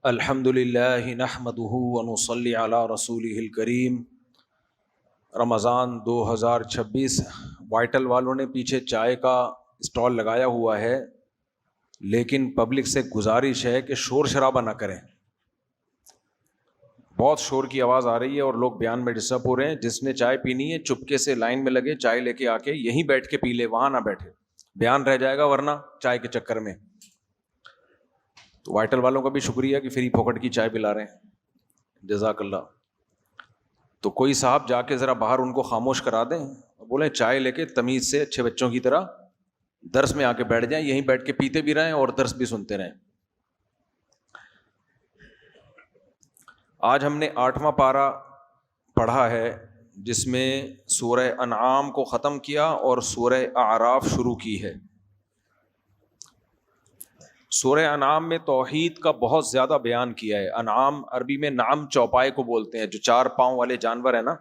الحمد للہ نحمدہ ونصلی علی رسولہ الکریم۔ رمضان 2026 وائٹل والوں نے پیچھے چائے کا اسٹال لگایا ہوا ہے، لیکن پبلک سے گزارش ہے کہ شور شرابہ نہ کریں۔ بہت شور کی آواز آ رہی ہے اور لوگ بیان میں ڈسٹرب ہو رہے ہیں۔ جس نے چائے پینی ہے چپکے سے لائن میں لگے، چائے لے کے آ کے یہیں بیٹھ کے پی لے، وہاں نہ بیٹھے، بیان رہ جائے گا ورنہ چائے کے چکر میں۔ تو وائٹل والوں کا بھی شکریہ کہ فری پھوکٹ کی چائے پلا رہے ہیں، جزاک اللہ۔ تو کوئی صاحب جا کے ذرا باہر ان کو خاموش کرا دیں، بولیں چائے لے کے تمیز سے اچھے بچوں کی طرح درس میں آ کے بیٹھ جائیں، یہیں بیٹھ کے پیتے بھی رہیں اور درس بھی سنتے رہیں۔ آج ہم نے 8واں پارہ پڑھا ہے، جس میں سورہ انعام کو ختم کیا اور سورہ اعراف شروع کی ہے۔ سورہ انعام میں توحید کا بہت زیادہ بیان کیا ہے۔ انعام عربی میں نعم چوپائے کو بولتے ہیں، جو 4 پاؤں والے جانور ہیں نا۔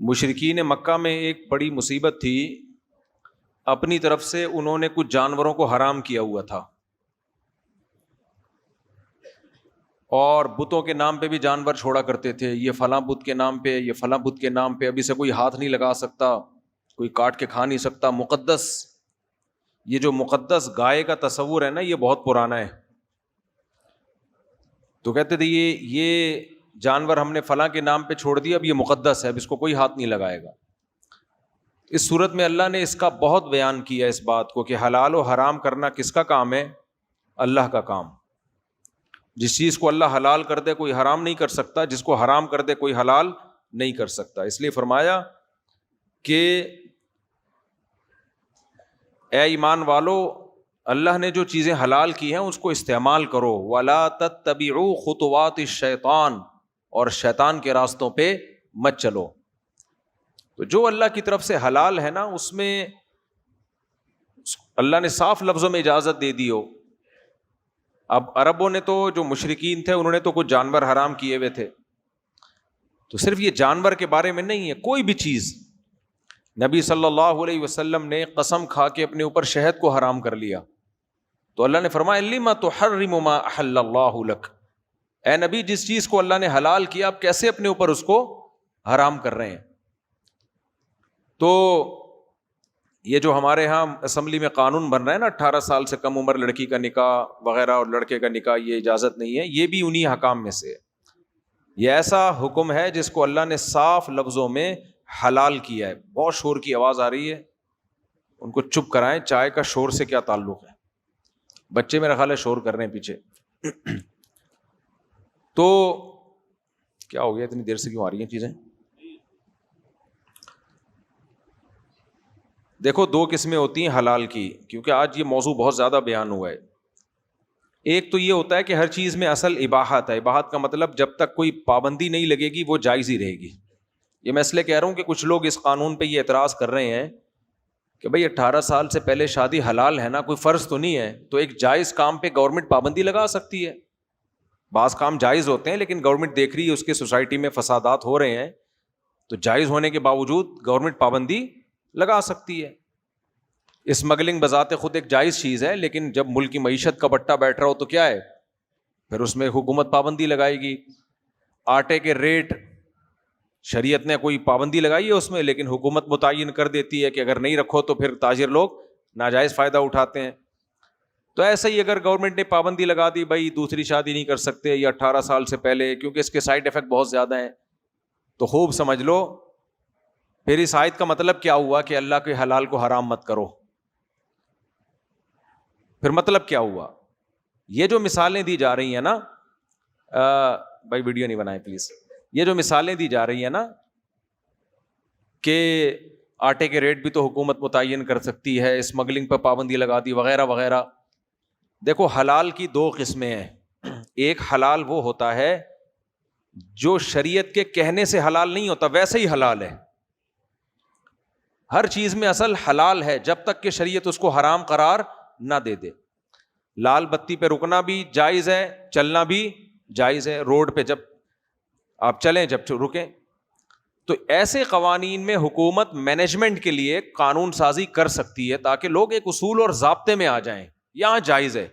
مشرکین مکہ میں ایک بڑی مصیبت تھی، اپنی طرف سے انہوں نے کچھ جانوروں کو حرام کیا ہوا تھا، اور بتوں کے نام پہ بھی جانور چھوڑا کرتے تھے، یہ فلاں بت کے نام پہ، یہ فلاں بت کے نام پہ، ابھی سے کوئی ہاتھ نہیں لگا سکتا، کوئی کاٹ کے کھا نہیں سکتا۔ مقدس، یہ جو مقدس گائے کا تصور ہے نا، یہ بہت پرانا ہے۔ تو کہتے تھے یہ جانور ہم نے فلاں کے نام پہ چھوڑ دیا، اب یہ مقدس ہے، اب اس کو کوئی ہاتھ نہیں لگائے گا۔ اس صورت میں اللہ نے اس کا بہت بیان کیا، اس بات کو کہ حلال و حرام کرنا کس کا کام ہے؟ اللہ کا کام۔ جس چیز کو اللہ حلال کر دے کوئی حرام نہیں کر سکتا، جس کو حرام کر دے کوئی حلال نہیں کر سکتا۔ اس لیے فرمایا کہ اے ایمان والو، اللہ نے جو چیزیں حلال کی ہیں اس کو استعمال کرو، وَلَا تَتَّبِعُوا خُطُوَاتِ الشَّيْطَانِ، اور شیطان کے راستوں پہ مت چلو۔ تو جو اللہ کی طرف سے حلال ہے نا، اس میں اللہ نے صاف لفظوں میں اجازت دے دی ہو۔ اب عربوں نے تو، جو مشرکین تھے، انہوں نے تو کچھ جانور حرام کیے ہوئے تھے، تو صرف یہ جانور کے بارے میں نہیں ہے، کوئی بھی چیز۔ نبی صلی اللہ علیہ وسلم نے قسم کھا کے اپنے اوپر شہد کو حرام کر لیا، تو اللہ نے فرمایا لِمَ تُحَرِّمُ مَا أَحَلَّ اللَّهُ لَكَ، اے نبی جس چیز کو اللہ نے حلال کیا آپ کیسے اپنے اوپر اس کو حرام کر رہے ہیں؟ تو یہ جو ہمارے ہاں اسمبلی میں قانون بن رہا ہے نا، 18 سال سے کم عمر لڑکی کا نکاح وغیرہ اور لڑکے کا نکاح یہ اجازت نہیں ہے، یہ بھی انہی حکام میں سے ہے۔ یہ ایسا حکم ہے جس کو اللہ نے صاف لفظوں میں حلال کیا ہے۔ بہت شور کی آواز آ رہی ہے، ان کو چپ کرائیں، چائے کا شور سے کیا تعلق ہے؟ بچے میرا خیال ہے شور کر رہے ہیں پیچھے۔ تو کیا ہو گیا، اتنی دیر سے کیوں آ رہی ہیں چیزیں؟ دیکھو 2 قسمیں ہوتی ہیں حلال کی، کیونکہ آج یہ موضوع بہت زیادہ بیان ہوا ہے۔ ایک تو یہ ہوتا ہے کہ ہر چیز میں اصل اباحت ہے، اباحت کا مطلب جب تک کوئی پابندی نہیں لگے گی وہ جائز ہی رہے گی۔ یہ میں اس لیے کہہ رہا ہوں کہ کچھ لوگ اس قانون پہ یہ اعتراض کر رہے ہیں کہ بھئی 18 سال سے پہلے شادی حلال ہے نا، کوئی فرض تو نہیں ہے، تو ایک جائز کام پہ گورنمنٹ پابندی لگا سکتی ہے۔ بعض کام جائز ہوتے ہیں لیکن گورنمنٹ دیکھ رہی ہے اس کے سوسائٹی میں فسادات ہو رہے ہیں، تو جائز ہونے کے باوجود گورنمنٹ پابندی لگا سکتی ہے۔ اسمگلنگ بذات خود ایک جائز چیز ہے، لیکن جب ملک کی معیشت کا بٹا بیٹھ رہا ہو تو کیا ہے، پھر اس میں حکومت پابندی لگائے گی۔ آٹے کے ریٹ شریعت نے کوئی پابندی لگائی ہے اس میں، لیکن حکومت متعین کر دیتی ہے کہ اگر نہیں رکھو تو پھر تاجر لوگ ناجائز فائدہ اٹھاتے ہیں۔ تو ایسے ہی اگر گورنمنٹ نے پابندی لگا دی بھائی دوسری شادی نہیں کر سکتے یا 18 سال سے پہلے، کیونکہ اس کے سائیڈ ایفیکٹ بہت زیادہ ہیں، تو خوب سمجھ لو پھر اس آیت کا مطلب کیا ہوا کہ اللہ کے حلال کو حرام مت کرو۔ پھر مطلب کیا ہوا؟ یہ جو مثالیں دی جا رہی ہیں نا، بھائی ویڈیو نہیں بنائیں پلیز، یہ جو مثالیں دی جا رہی ہیں نا کہ آٹے کے ریٹ بھی تو حکومت متعین کر سکتی ہے، اسمگلنگ پہ پابندی لگا دی وغیرہ وغیرہ، دیکھو حلال کی 2 قسمیں ہیں۔ ایک حلال وہ ہوتا ہے جو شریعت کے کہنے سے حلال نہیں ہوتا، ویسے ہی حلال ہے۔ ہر چیز میں اصل حلال ہے جب تک کہ شریعت اس کو حرام قرار نہ دے دے۔ لال بتی پہ رکنا بھی جائز ہے، چلنا بھی جائز ہے، روڈ پہ جب آپ چلیں جب رکیں۔ تو ایسے قوانین میں حکومت مینجمنٹ کے لیے قانون سازی کر سکتی ہے تاکہ لوگ ایک اصول اور ضابطے میں آ جائیں، یہاں جائز ہے۔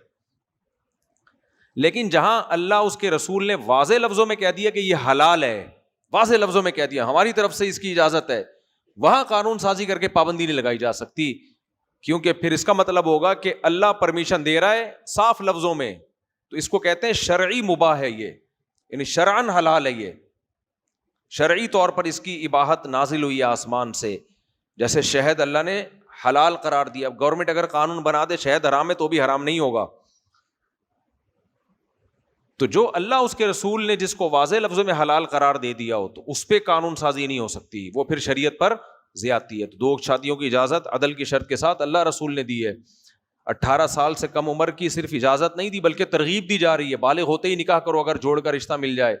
لیکن جہاں اللہ اس کے رسول نے واضح لفظوں میں کہہ دیا کہ یہ حلال ہے، واضح لفظوں میں کہہ دیا ہماری طرف سے اس کی اجازت ہے، وہاں قانون سازی کر کے پابندی نہیں لگائی جا سکتی، کیونکہ پھر اس کا مطلب ہوگا کہ اللہ پرمیشن دے رہا ہے صاف لفظوں میں، تو اس کو کہتے ہیں شرعی مباح ہے یہ، یعنی شرعن حلال ہے یہ، شرعی طور پر اس کی اباحت نازل ہوئی ہے آسمان سے. جیسے شہد اللہ نے حلال قرار دیا، اب گورنمنٹ اگر قانون بنا دے شہد حرام ہے تو بھی حرام نہیں ہوگا. تو جو اللہ اس کے رسول نے جس کو واضح لفظوں میں حلال قرار دے دیا ہو تو اس پہ قانون سازی نہیں ہو سکتی، وہ پھر شریعت پر زیادتی ہے. تو 2 شادیوں کی اجازت عدل کی شرط کے ساتھ اللہ رسول نے دی ہے. 18 سال سے کم عمر کی صرف اجازت نہیں دی بلکہ ترغیب دی جا رہی ہے، بالغ ہوتے ہی نکاح کرو اگر جوڑ کا رشتہ مل جائے.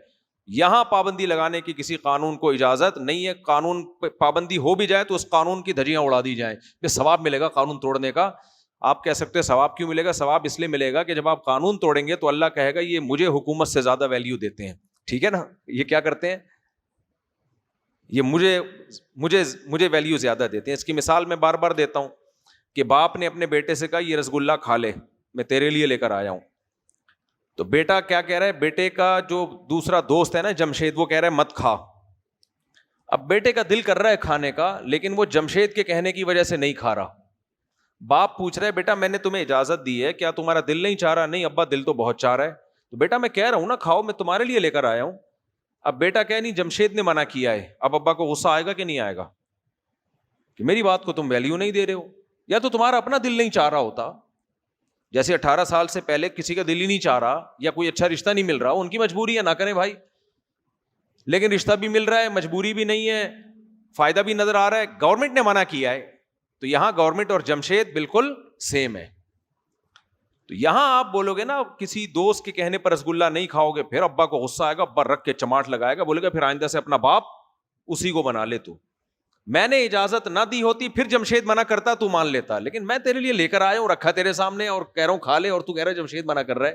یہاں پابندی لگانے کی کسی قانون کو اجازت نہیں ہے. قانون پابندی ہو بھی جائے تو اس قانون کی دھجیاں اڑا دی جائیں، پھر ثواب ملے گا قانون توڑنے کا. آپ کہہ سکتے ہیں ثواب کیوں ملے گا؟ ثواب اس لیے ملے گا کہ جب آپ قانون توڑیں گے تو اللہ کہے گا یہ مجھے حکومت سے زیادہ ویلیو دیتے ہیں. ٹھیک ہے نا، یہ کیا کرتے ہیں؟ یہ مجھے ویلیو زیادہ دیتے ہیں. اس کی مثال میں بار بار دیتا ہوں کہ باپ نے اپنے بیٹے سے کہا یہ رسگلہ کھا لے، میں تیرے لیے لے کر آیا ہوں. تو بیٹا کیا کہہ رہا ہے؟ بیٹے کا جو دوسرا دوست ہے نا جمشید، وہ کہہ رہا ہے مت کھا. اب بیٹے کا دل کر رہا ہے کھانے کا لیکن وہ جمشید کے کہنے کی وجہ سے نہیں کھا رہا. باپ پوچھ رہا ہے بیٹا میں نے تمہیں اجازت دی ہے، کیا تمہارا دل نہیں چاہ رہا؟ نہیں ابا دل تو بہت چاہ رہا ہے. تو بیٹا میں کہہ رہا ہوں نا کھاؤ، میں تمہارے لیے لے کر آیا ہوں. اب بیٹا کہہ نہیں جمشید نے منع کیا ہے. اب ابا کو غصہ آئے گا کہ نہیں آئے گا کہ میری بات کو تم ویلیو نہیں دے رہے ہو؟ یا تو تمہارا اپنا دل نہیں چاہ رہا ہوتا، جیسے 18 سال سے پہلے کسی کا دل ہی نہیں چاہ رہا یا کوئی اچھا رشتہ نہیں مل رہا، ان کی مجبوری ہے نہ کریں بھائی. لیکن رشتہ بھی مل رہا ہے، مجبوری بھی نہیں ہے، فائدہ بھی نظر آ رہا ہے، گورنمنٹ نے منع کیا ہے. تو یہاں گورنمنٹ اور جمشید بالکل سیم ہے. تو یہاں آپ بولو گے نا کسی دوست کے کہنے پر رسگلہ نہیں کھاؤ گے، پھر ابا کو غصہ آئے گا، ابا رکھ کے چماٹ لگائے گا، بولے گا پھر آئندہ سے اپنا باپ اسی کو بنا لے. تو میں نے اجازت نہ دی ہوتی پھر جمشید منع کرتا تو مان لیتا، لیکن میں تیرے لیے لے کر آیا ہوں، رکھا تیرے سامنے اور کہہ رہا ہوں کھا لے، اور تو کہہ رہا ہے جمشید منع کر رہا ہے.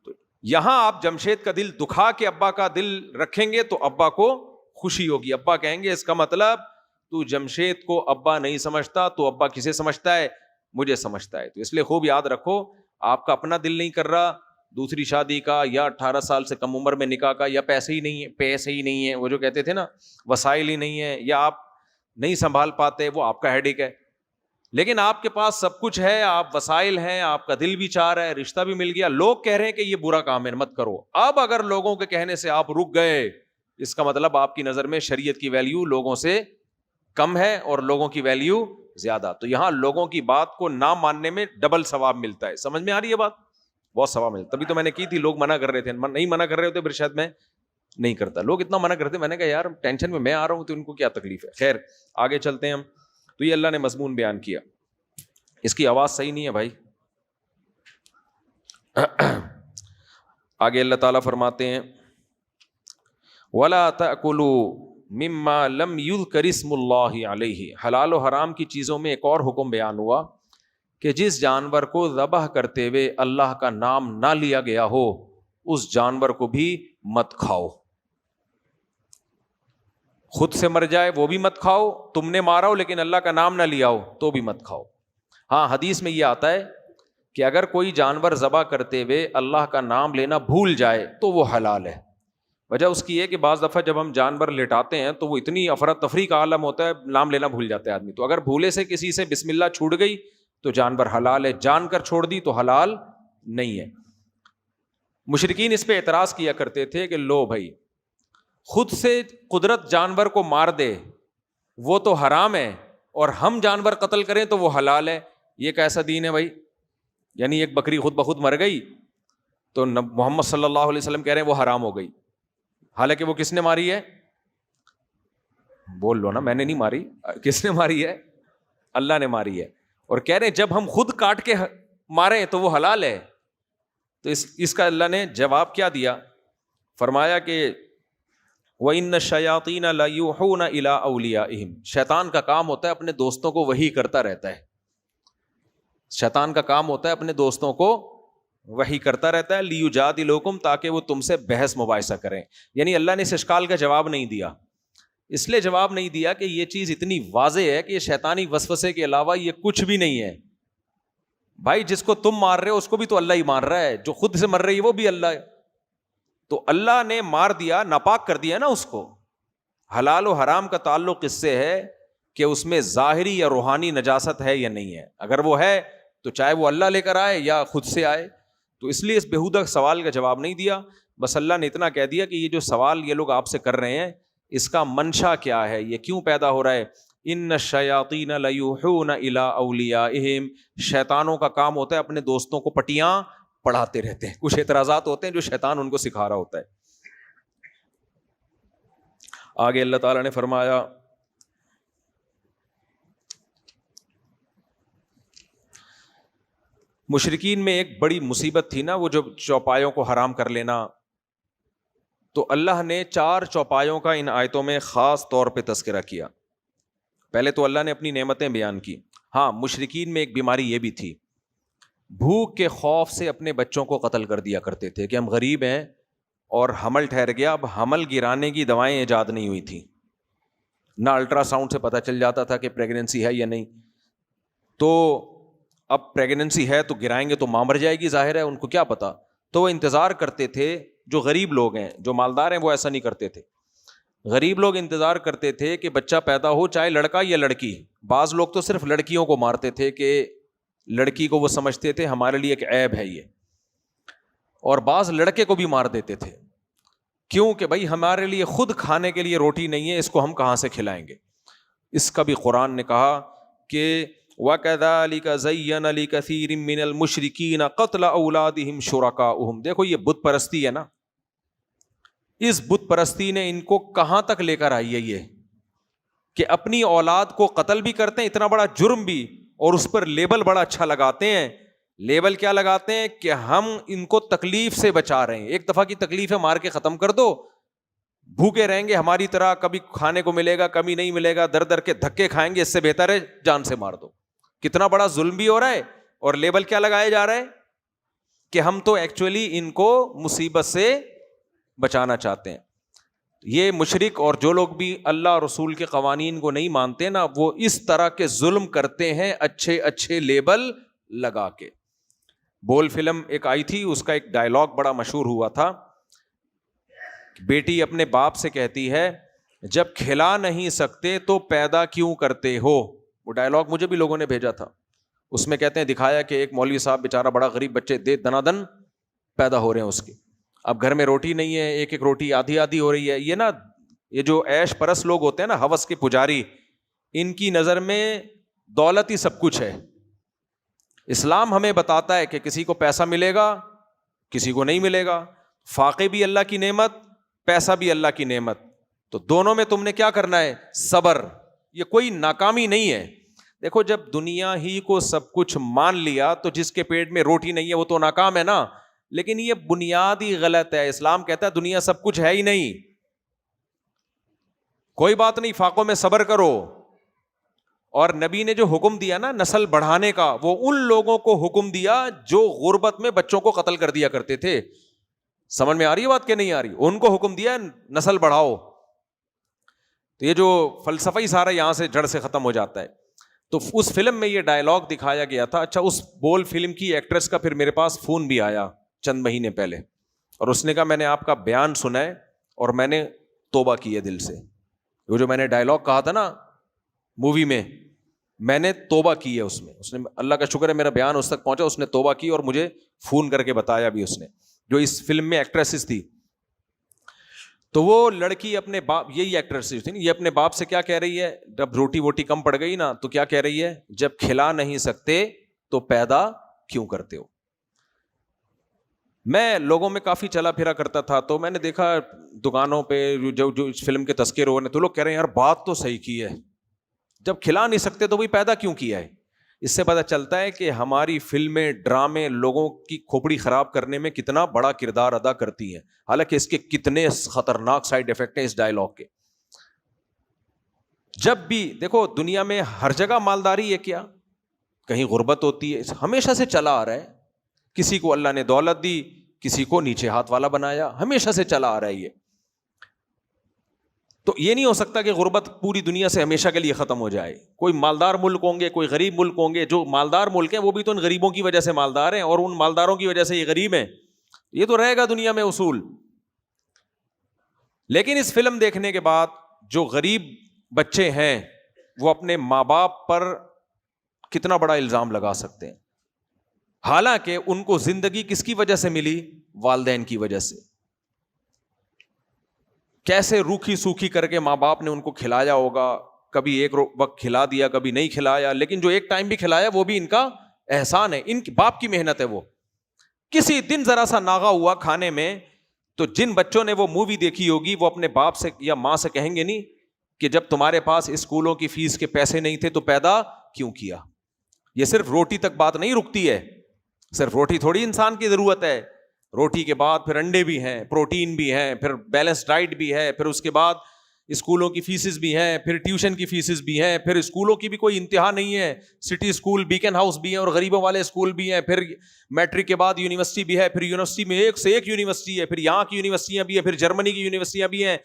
تو یہاں آپ جمشید کا دل دکھا کے ابا کا دل رکھیں گے تو ابا کو خوشی ہوگی. ابا کہیں گے اس کا مطلب تو جمشید کو ابا نہیں سمجھتا، تو ابا کسے سمجھتا ہے؟ مجھے سمجھتا ہے. تو اس لیے خوب یاد رکھو، آپ کا اپنا دل نہیں کر رہا دوسری شادی کا، یا 18 سال سے کم عمر میں نکاح کا، یا پیسے ہی نہیں ہے، وہ جو کہتے تھے نا وسائل ہی نہیں ہے، یا آپ نہیں سنبھال پاتے، وہ آپ کا ہیڈیک ہے. لیکن آپ کے پاس سب کچھ ہے، آپ وسائل ہیں، آپ کا دل بھی چاہ رہا ہے، رشتہ بھی مل گیا، لوگ کہہ رہے ہیں کہ یہ برا کام ہے مت کرو. اب اگر لوگوں کے کہنے سے آپ رک گئے، اس کا مطلب آپ کی نظر میں شریعت کی ویلیو لوگوں سے کم ہے اور لوگوں کی ویلیو زیادہ. تو یہاں لوگوں کی بات کو نہ ماننے میں ڈبل ثواب ملتا ہے. سمجھ میں آ رہی ہے بات؟ بہت ثواب ملتا. تبھی تو میں نے کی تھی، لوگ منع کر رہے تھے، نہیں منع کر رہے ہوتے پھر شاید میں نہیں کرتا. لوگ اتنا منع کرتے، میں نے کہا یار ٹینشن میں آ رہا ہوں تو ان کو کیا تکلیف ہے. خیر آگے چلتے ہیں ہم. تو یہ اللہ نے مضمون بیان کیا. اس کی آواز صحیح نہیں ہے بھائی. آگے اللہ تعالیٰ فرماتے ہیں وَلَا تَأْكُلُوا مِمَّا لَمْ يُذْكَرِ اسْمُ اللَّهِ عَلَيْهِ. حلال و حرام کی چیزوں میں ایک اور حکم بیان ہوا کہ جس جانور کو ذبح کرتے ہوئے اللہ کا نام نہ لیا گیا ہو اس جانور کو بھی مت کھاؤ. خود سے مر جائے وہ بھی مت کھاؤ، تم نے مارا ہو لیکن اللہ کا نام نہ لیا ہو تو بھی مت کھاؤ. ہاں حدیث میں یہ آتا ہے کہ اگر کوئی جانور ذبح کرتے ہوئے اللہ کا نام لینا بھول جائے تو وہ حلال ہے. وجہ اس کی ہے کہ بعض دفعہ جب ہم جانور لٹاتے ہیں تو وہ اتنی افراتفری کا عالم ہوتا ہے، نام لینا بھول جاتا ہے آدمی. تو اگر بھولے سے کسی سے بسم اللہ چھوٹ گئی تو جانور حلال ہے، جان کر چھوڑ دی تو حلال نہیں ہے. مشرکین اس پہ اعتراض کیا کرتے تھے کہ لو بھائی خود سے قدرت جانور کو مار دے وہ تو حرام ہے، اور ہم جانور قتل کریں تو وہ حلال ہے. یہ کیسا دین ہے بھائی؟ یعنی ایک بکری خود بخود مر گئی تو محمد صلی اللہ علیہ وسلم کہہ رہے ہیں وہ حرام ہو گئی، حالانکہ وہ کس نے ماری ہے؟ بول لو نا، میں نے نہیں ماری. کس نے ماری ہے؟ اللہ نے ماری ہے. اور کہہ رہے ہیں جب ہم خود کاٹ کے مارے تو وہ حلال ہے. تو اس کا اللہ نے جواب کیا دیا؟ فرمایا کہ وَإِنَّ الشَّيَاطِينَ لَيُوحُونَ إِلَىٰ أَوْلِيَائِهِمْ. شیطان کا کام ہوتا ہے اپنے دوستوں کو وحی کرتا رہتا ہے. شیطان کا کام ہوتا ہے اپنے دوستوں کو وحی کرتا رہتا ہے لِيُجَادِلُوكُمْ، تاکہ وہ تم سے بحث مباحثہ کریں. یعنی اللہ نے اس اشکال کا جواب نہیں دیا. اس لیے جواب نہیں دیا کہ یہ چیز اتنی واضح ہے کہ یہ شیطانی وسوسے کے علاوہ یہ کچھ بھی نہیں ہے. بھائی جس کو تم مار رہے ہو اس کو بھی تو اللہ ہی مار رہا ہے, جو خود سے مر رہی ہے وہ بھی اللہ ہے. تو اللہ نے مار دیا, ناپاک کر دیا نا اس کو. حلال و حرام کا تعلق اس سے ہے کہ اس میں ظاہری یا روحانی نجاست ہے یا نہیں ہے. اگر وہ ہے تو چاہے وہ اللہ لے کر آئے یا خود سے آئے. تو اس لیے اس بےہودہ سوال کا جواب نہیں دیا, بس اللہ نے اتنا کہہ دیا کہ یہ جو سوال یہ لوگ آپ سے کر رہے ہیں اس کا منشا کیا ہے, یہ کیوں پیدا ہو رہا ہے. ان الشیاطین لیوحون الی اولیاءہم, شیطانوں کا کام ہوتا ہے اپنے دوستوں کو پٹیاں پڑھاتے رہتے ہیں. کچھ اعتراضات ہوتے ہیں جو شیطان ان کو سکھا رہا ہوتا ہے. آگے اللہ تعالیٰ نے فرمایا مشرکین میں ایک بڑی مصیبت تھی نا, وہ جو چوپایوں کو حرام کر لینا. تو اللہ نے 4 چوپایوں کا ان آیتوں میں خاص طور پہ تذکرہ کیا. پہلے تو اللہ نے اپنی نعمتیں بیان کی. ہاں, مشرکین میں ایک بیماری یہ بھی تھی, بھوک کے خوف سے اپنے بچوں کو قتل کر دیا کرتے تھے کہ ہم غریب ہیں اور حمل ٹھہر گیا. اب حمل گرانے کی دوائیں ایجاد نہیں ہوئی تھیں, نہ الٹرا ساؤنڈ سے پتہ چل جاتا تھا کہ پریگننسی ہے یا نہیں. تو اب پریگننسی ہے تو گرائیں گے تو ماں مر جائے گی, ظاہر ہے ان کو کیا پتا. تو وہ انتظار کرتے تھے. جو غریب لوگ ہیں, جو مالدار ہیں, وہ ایسا نہیں کرتے تھے. غریب لوگ انتظار کرتے تھے کہ بچہ پیدا ہو, چاہے لڑکا یا لڑکی. بعض لوگ تو صرف لڑکیوں کو مارتے تھے کہ لڑکی کو وہ سمجھتے تھے ہمارے لیے ایک عیب ہے یہ, اور بعض لڑکے کو بھی مار دیتے تھے. کیوں کہ بھائی ہمارے لیے خود کھانے کے لیے روٹی نہیں ہے, اس کو ہم کہاں سے کھلائیں گے. اس کا بھی قرآن نے کہا کہ وَكَذَلِكَ زَيَّنَ لِكَثِيرٍ مِّنَ الْمُشْرِكِينَ قَتْلَ أَوْلَادِهِمْ شُرَكَاؤُهُمْ. دیکھو یہ بت پرستی ہے نا, اس بت پرستی نے ان کو کہاں تک لے کر آئی ہے, یہ کہ اپنی اولاد کو قتل بھی کرتے ہیں, اتنا بڑا جرم بھی, اور اس پر لیبل بڑا اچھا لگاتے ہیں. لیبل کیا لگاتے ہیں کہ ہم ان کو تکلیف سے بچا رہے ہیں. ایک دفعہ کی تکلیف ہے, مار کے ختم کر دو, بھوکے رہیں گے ہماری طرح, کبھی کھانے کو ملے گا کبھی نہیں ملے گا, در در کے دھکے کھائیں گے, اس سے بہتر ہے جان سے مار دو. کتنا بڑا ظلم بھی ہو رہا ہے, اور لیبل کیا لگایا جا رہا ہے کہ ہم تو ایکچولی ان کو مصیبت سے بچانا چاہتے ہیں. یہ مشرک اور جو لوگ بھی اللہ اور رسول کے قوانین کو نہیں مانتے نا, وہ اس طرح کے ظلم کرتے ہیں اچھے اچھے لیبل لگا کے. بول فلم ایک آئی تھی, اس کا ایک ڈائلاگ بڑا مشہور ہوا تھا. بیٹی اپنے باپ سے کہتی ہے جب کھلا نہیں سکتے تو پیدا کیوں کرتے ہو. وہ ڈائلاگ مجھے بھی لوگوں نے بھیجا تھا. اس میں کہتے ہیں دکھایا کہ ایک مولوی صاحب بیچارہ بڑا غریب, بچے دے دنادن پیدا ہو رہے ہیں اس کے. اب گھر میں روٹی نہیں ہے, ایک ایک روٹی آدھی آدھی ہو رہی ہے. یہ نا یہ جو عیش پرست لوگ ہوتے ہیں نا, ہوس کے پجاری, ان کی نظر میں دولت ہی سب کچھ ہے. اسلام ہمیں بتاتا ہے کہ کسی کو پیسہ ملے گا کسی کو نہیں ملے گا, فاقے بھی اللہ کی نعمت, پیسہ بھی اللہ کی نعمت. تو دونوں میں تم نے کیا کرنا ہے, صبر. یہ کوئی ناکامی نہیں ہے. دیکھو جب دنیا ہی کو سب کچھ مان لیا تو جس کے پیٹ میں روٹی نہیں ہے وہ تو ناکام ہے نا. لیکن یہ بنیادی غلط ہے. اسلام کہتا ہے دنیا سب کچھ ہے ہی نہیں, کوئی بات نہیں, فاقوں میں صبر کرو. اور نبی نے جو حکم دیا نا نسل بڑھانے کا, وہ ان لوگوں کو حکم دیا جو غربت میں بچوں کو قتل کر دیا کرتے تھے. سمجھ میں آ رہی ہے بات کہ نہیں آ رہی؟ ان کو حکم دیا نسل بڑھاؤ. تو یہ جو فلسفہ ہی سارا یہاں سے جڑ سے ختم ہو جاتا ہے. تو اس فلم میں یہ ڈائلاگ دکھایا گیا تھا. اچھا, اس بول فلم کی ایکٹریس کا پھر میرے پاس فون بھی آیا چند مہینے پہلے, اور اس نے کہا میں نے آپ کا بیان سنا ہے اور میں نے توبہ کی ہے دل سے. وہ جو میں نے ڈائلاگ کہا تھا نا مووی میں نے توبہ کی ہے اس میں. اس نے, اللہ کا شکر ہے میرا بیان اس تک پہنچا, اس نے توبہ کی اور مجھے فون کر کے بتایا بھی اس نے, جو اس فلم میں ایکٹریسز تھی. تو وہ لڑکی اپنے باپ, یہی ایکٹریسز تھی, یہ اپنے باپ سے کیا کہہ رہی ہے جب روٹی ووٹی کم پڑ گئی نا, تو کیا کہہ رہی ہے, جب کھلا نہیں سکتے تو پیدا کیوں کرتے ہو. میں لوگوں میں کافی چلا پھرا کرتا تھا, تو میں نے دیکھا دکانوں پہ جو اس فلم کے تذکرے ہو رہے ہیں, تو لوگ کہہ رہے ہیں یار بات تو صحیح کی ہے, جب کھلا نہیں سکتے تو بھائی پیدا کیوں کیا ہے. اس سے پتہ چلتا ہے کہ ہماری فلمیں ڈرامے لوگوں کی کھوپڑی خراب کرنے میں کتنا بڑا کردار ادا کرتی ہیں. حالانکہ اس کے کتنے خطرناک سائیڈ ایفیکٹ ہیں اس ڈائلاگ کے. جب بھی دیکھو دنیا میں ہر جگہ مالداری ہے کیا, کہیں غربت ہوتی ہے, ہمیشہ سے چلا آ رہا ہے. کسی کو اللہ نے دولت دی, کسی کو نیچے ہاتھ والا بنایا, ہمیشہ سے چلا آ رہا ہے یہ. تو یہ نہیں ہو سکتا کہ غربت پوری دنیا سے ہمیشہ کے لیے ختم ہو جائے. کوئی مالدار ملک ہوں گے, کوئی غریب ملک ہوں گے. جو مالدار ملک ہیں وہ بھی تو ان غریبوں کی وجہ سے مالدار ہیں, اور ان مالداروں کی وجہ سے یہ غریب ہیں. یہ تو رہے گا دنیا میں اصول. لیکن اس فلم دیکھنے کے بعد جو غریب بچے ہیں وہ اپنے ماں باپ پر کتنا بڑا الزام لگا سکتے ہیں, حالانکہ ان کو زندگی کس کی وجہ سے ملی؟ والدین کی وجہ سے. کیسے روکھی سوکھی کر کے ماں باپ نے ان کو کھلایا ہوگا, کبھی ایک وقت کھلا دیا, کبھی نہیں کھلایا, لیکن جو ایک ٹائم بھی کھلایا وہ بھی ان کا احسان ہے, ان باپ کی محنت ہے. وہ کسی دن ذرا سا ناغا ہوا کھانے میں, تو جن بچوں نے وہ مووی دیکھی ہوگی وہ اپنے باپ سے یا ماں سے کہیں گے نہیں کہ جب تمہارے پاس اسکولوں کی فیس کے پیسے نہیں تھے تو پیدا کیوں کیا. یہ صرف روٹی تک بات نہیں رکتی ہے, صرف روٹی تھوڑی انسان کی ضرورت ہے. روٹی کے بعد پھر انڈے بھی ہیں, پروٹین بھی ہیں, پھر بیلنس ڈائٹ بھی ہے, پھر اس کے بعد اسکولوں کی فیسز بھی ہیں, پھر ٹیوشن کی فیسز بھی ہیں, پھر اسکولوں کی بھی کوئی انتہا نہیں ہے. سٹی اسکول, بیکن ہاؤس بھی ہیں, اور غریبوں والے اسکول بھی ہیں. پھر میٹرک کے بعد یونیورسٹی بھی ہے, پھر یونیورسٹی میں ایک سے ایک یونیورسٹی ہے, پھر یہاں کی یونیورسٹیاں بھی ہیں, پھر جرمنی کی یونیورسٹیاں بھی ہیں.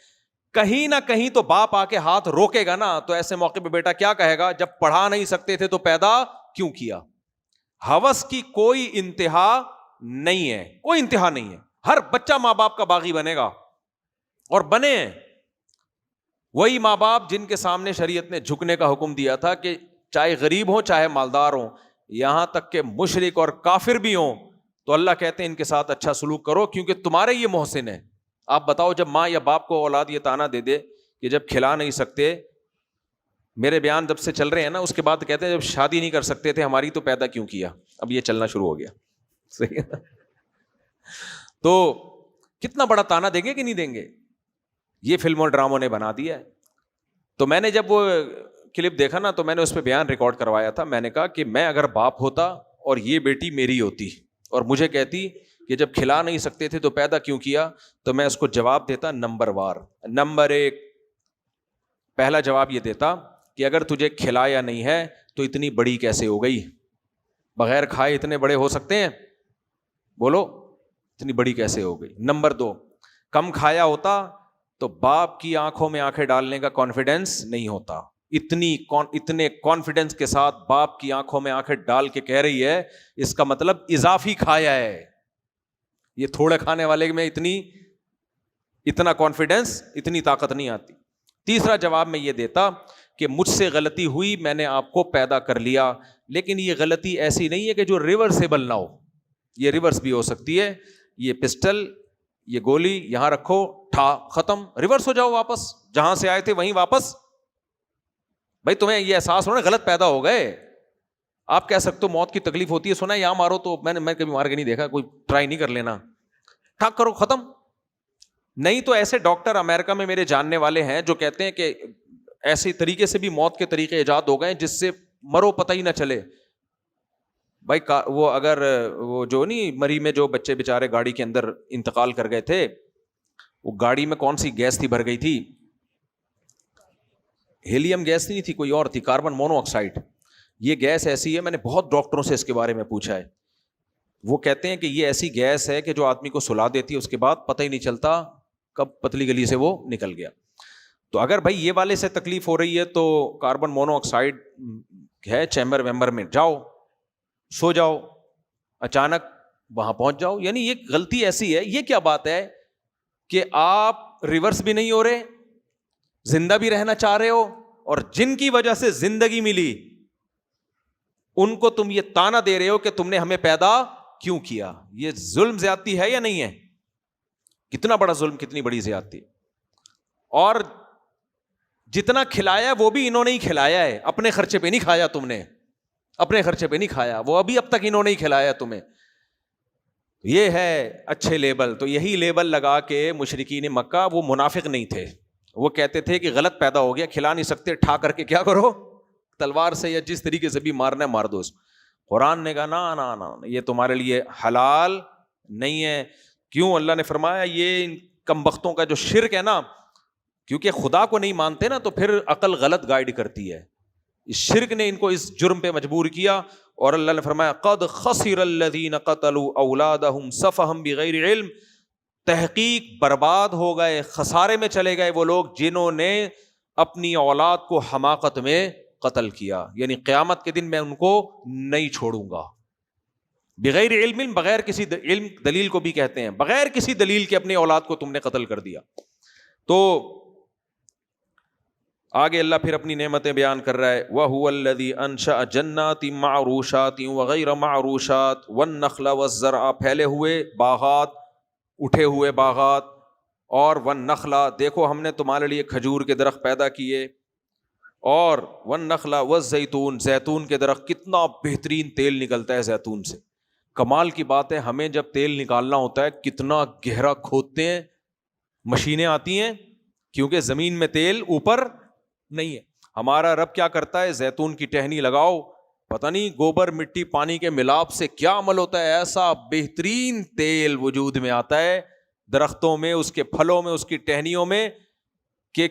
کہیں نہ کہیں تو باپ آ کے ہاتھ روکے گا نا. تو ایسے موقع پہ بیٹا کیا کہے گا, جب پڑھا نہیں سکتے تھے تو پیدا کیوں کیا. ہوس کی کوئی انتہا نہیں ہے, کوئی انتہا نہیں ہے. ہر بچہ ماں باپ کا باغی بنے گا, اور بنے ہیں. وہی ماں باپ جن کے سامنے شریعت نے جھکنے کا حکم دیا تھا کہ چاہے غریب ہوں چاہے مالدار ہوں, یہاں تک کہ مشرک اور کافر بھی ہوں, تو اللہ کہتے ہیں ان کے ساتھ اچھا سلوک کرو کیونکہ تمہارے یہ محسن ہیں. آپ بتاؤ, جب ماں یا باپ کو اولاد یہ تانا دے دے کہ جب کھلا نہیں سکتے, میرے بیان جب سے چل رہے ہیں نا, اس کے بعد کہتے ہیں جب شادی نہیں کر سکتے تھے ہماری تو پیدا کیوں کیا. اب یہ چلنا شروع ہو گیا. صحیح ہے, تو کتنا بڑا تانا دیں گے کہ نہیں دیں گے. یہ فلم اور ڈراموں نے بنا دیا ہے. تو میں نے جب وہ کلپ دیکھا نا, تو میں نے اس پہ بیان ریکارڈ کروایا تھا. میں نے کہا کہ میں اگر باپ ہوتا اور یہ بیٹی میری ہوتی اور مجھے کہتی کہ جب کھلا نہیں سکتے تھے تو پیدا کیوں کیا, تو میں اس کو جواب دیتا نمبر وار. نمبر 1, پہلا جواب یہ دیتا کہ اگر تجھے کھلایا نہیں ہے تو اتنی بڑی کیسے ہو گئی. بغیر کھائے اتنے بڑے ہو سکتے ہیں؟ بولو, اتنی بڑی کیسے ہو گئی. نمبر 2, کم کھایا ہوتا تو باپ کی آنکھوں میں آنکھیں ڈالنے کا کانفیڈنس نہیں ہوتا. اتنے کانفیڈنس کے ساتھ باپ کی آنکھوں میں آنکھیں ڈال کے کہہ رہی ہے, اس کا مطلب اضافی کھایا ہے. یہ تھوڑے کھانے والے میں اتنا کانفیڈنس, اتنی طاقت نہیں آتی. تیسرا جواب میں یہ دیتا کہ مجھ سے غلطی ہوئی, میں نے آپ کو پیدا کر لیا, لیکن یہ غلطی ایسی نہیں ہے کہ جو ریورسیبل نہ ہو. یہ ریورس بھی ہو سکتی ہے. یہ پسٹل, یہ گولی یہاں رکھو, ٹھا, ختم, ریورس ہو جاؤ, واپس جہاں سے آئے تھے وہیں واپس. بھائی تمہیں یہ احساس ہونا غلط پیدا ہو گئے. آپ کہہ سکتے ہو موت کی تکلیف ہوتی ہے, سنا ہے یہاں مارو, تو میں کبھی مار کے نہیں دیکھا, کوئی ٹرائی نہیں کر لینا, ٹھاک کرو, ختم. نہیں تو ایسے ڈاکٹر امریکہ میں میرے جاننے والے ہیں جو کہتے ہیں کہ ایسے طریقے سے بھی موت کے طریقے ایجاد ہو گئے جس سے مرو پتہ ہی نہ چلے. بھائی وہ اگر وہ جو نہیں مری میں جو بچے بےچارے گاڑی کے اندر انتقال کر گئے تھے, وہ گاڑی میں کون سی گیس تھی بھر گئی تھی؟ ہیلیم گیس نہیں تھی, کوئی اور تھی, کاربن مونو آکسائڈ. یہ گیس ایسی ہے, میں نے بہت ڈاکٹروں سے اس کے بارے میں پوچھا ہے, وہ کہتے ہیں کہ یہ ایسی گیس ہے کہ جو آدمی کو سلا دیتی ہے, اس کے بعد پتہ ہی نہیں چلتا کب پتلی گلی سے وہ نکل گیا. تو اگر بھائی یہ والے سے تکلیف ہو رہی ہے تو کاربن مونو آکسائڈ ہے چیمبر ویمبر میں, جاؤ سو جاؤ, اچانک وہاں پہنچ جاؤ. یعنی یہ غلطی ایسی ہے. یہ کیا بات ہے کہ آپ ریورس بھی نہیں ہو رہے, زندہ بھی رہنا چاہ رہے ہو, اور جن کی وجہ سے زندگی ملی ان کو تم یہ تانا دے رہے ہو کہ تم نے ہمیں پیدا کیوں کیا. یہ ظلم زیادتی ہے یا نہیں ہے؟ کتنا بڑا ظلم, کتنی بڑی زیادتی. اور جتنا کھلایا وہ بھی انہوں نے ہی کھلایا ہے, اپنے خرچے پہ نہیں کھایا تم نے, اپنے خرچے پہ نہیں کھایا, وہ ابھی اب تک انہوں نے ہی کھلایا تمہیں. یہ ہے اچھے لیبل. تو یہی لیبل لگا کے مشرکین مکہ, وہ منافق نہیں تھے, وہ کہتے تھے کہ غلط پیدا ہو گیا, کھلا نہیں سکتے, ٹھا کر کے کیا کرو, تلوار سے یا جس طریقے سے بھی مارنا ہے مار دو. قرآن نے کہا نا نا نا, یہ تمہارے لیے حلال نہیں ہے. کیوں؟ اللہ نے فرمایا یہ کم بختوں کا جو شرک ہے نا, کیونکہ خدا کو نہیں مانتے نا, تو پھر عقل غلط گائیڈ کرتی ہے. اس شرک نے ان کو اس جرم پہ مجبور کیا. اور اللہ نے فرمایا قد خسر الذین قتلوا اولادہم سفہا بغیر علم, تحقیق برباد ہو گئے، خسارے میں چلے گئے وہ لوگ جنہوں نے اپنی اولاد کو حماقت میں قتل کیا. یعنی قیامت کے دن میں ان کو نہیں چھوڑوں گا. بغیر علم، بغیر کسی علم، دلیل کو بھی کہتے ہیں، بغیر کسی دلیل کے اپنی اولاد کو تم نے قتل کر دیا. تو آگے اللہ پھر اپنی نعمتیں بیان کر رہا ہے. وَهُوَ الَّذِي أَنشَأَ جَنَّاتٍ مَّعْرُوشَاتٍ وَغَيْرَ مَعْرُوشَاتٍ وَالنَّخْلَ وَالزَّرْعَ، پھیلے ہوئے باغات، اٹھے ہوئے باغات، اور والنخل، دیکھو ہم نے تمہارے لیے کھجور کے درخت پیدا کیے، اور والنخل والزیتون، زیتون کے درخت، کتنا بہترین تیل نکلتا ہے زیتون سے. کمال کی بات ہے، ہمیں جب تیل نکالنا ہوتا ہے کتنا گہرا کھودتے ہیں، مشینیں آتی ہیں، کیونکہ زمین میں تیل اوپر نہیں ہے. ہمارا رب کیا کرتا ہے، زیتون کی ٹہنی لگاؤ، پتہ نہیں گوبر مٹی پانی کے ملاپ سے کیا عمل ہوتا ہے، ایسا بہترین تیل وجود میں آتا ہے درختوں میں، اس کے پھلوں میں، اس کی ٹہنیوں میں، کہ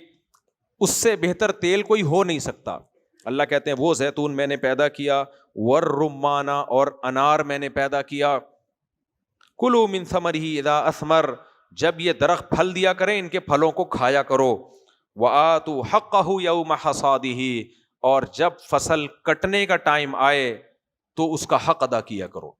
اس سے بہتر تیل کوئی ہو نہیں سکتا. اللہ کہتے ہیں وہ زیتون میں نے پیدا کیا، والرمانہ، اور انار میں نے پیدا کیا. کلوا من ثمرہ اذا اثمر، جب یہ درخت پھل دیا کریں ان کے پھلوں کو کھایا کرو. وآتوا حقہ یوم حصادہ، اور جب فصل کٹنے کا ٹائم آئے تو اس کا حق ادا کیا کرو.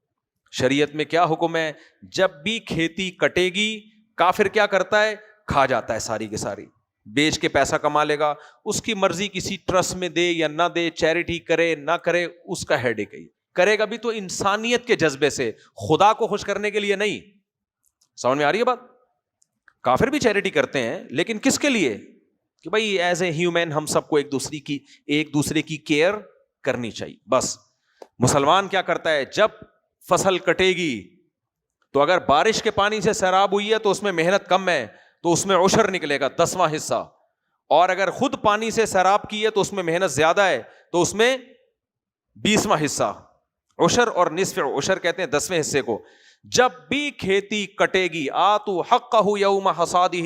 شریعت میں کیا حکم ہے، جب بھی کھیتی کٹے گی، کافر کیا کرتا ہے، کھا جاتا ہے ساری کی ساری، بیچ کے پیسہ کما لے گا، اس کی مرضی کسی ٹرسٹ میں دے یا نہ دے، چیریٹی کرے نہ کرے، اس کا ہیڈیک ہے. کرے گا بھی تو انسانیت کے جذبے سے، خدا کو خوش کرنے کے لیے نہیں. سمجھ میں آ رہی ہے بات؟ کافر بھی چیریٹی کرتے ہیں لیکن کس کے لیے، کہ بھائی ایز اے ہیومن ہم سب کو ایک دوسرے کی کیئر کرنی چاہیے بس. مسلمان کیا کرتا ہے، جب فصل کٹے گی تو اگر بارش کے پانی سے سیراب ہوئی ہے تو اس میں محنت کم ہے تو اس میں عشر نکلے گا 10واں حصہ، اور اگر خود پانی سے سیراب کی ہے تو اس میں محنت زیادہ ہے تو اس میں 20واں حصہ عشر، اور نصف عشر کہتے ہیں 10ویں حصے کو. جب بھی کھیتی کٹے گی، آتوا حقہ یوم حصادہ،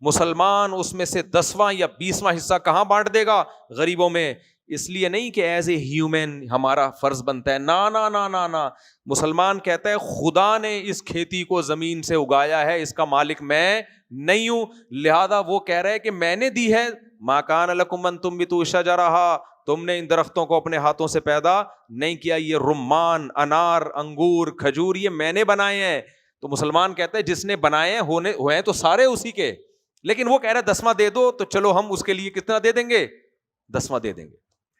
مسلمان اس میں سے 10واں یا 20واں حصہ کہاں بانٹ دے گا، غریبوں میں. اس لیے نہیں کہ ایز اے ہیومن ہمارا فرض بنتا ہے، نا نا نا نا نا. مسلمان کہتا ہے خدا نے اس کھیتی کو زمین سے اگایا ہے، اس کا مالک میں نہیں ہوں، لہذا وہ کہہ رہے کہ میں نے دی ہے. ما کان لکم ان تنبتوا شجرہا، تم نے ان درختوں کو اپنے ہاتھوں سے پیدا نہیں کیا، یہ رمان، انار، انگور، کھجور یہ میں نے بنائے ہیں. تو مسلمان کہتا ہے جس نے بنائے ہوئے تو سارے اسی کے، لیکن وہ کہہ رہا ہے 10واں دے دو، تو چلو ہم اس کے لیے کتنا دے دیں گے، 10واں دے دیں گے.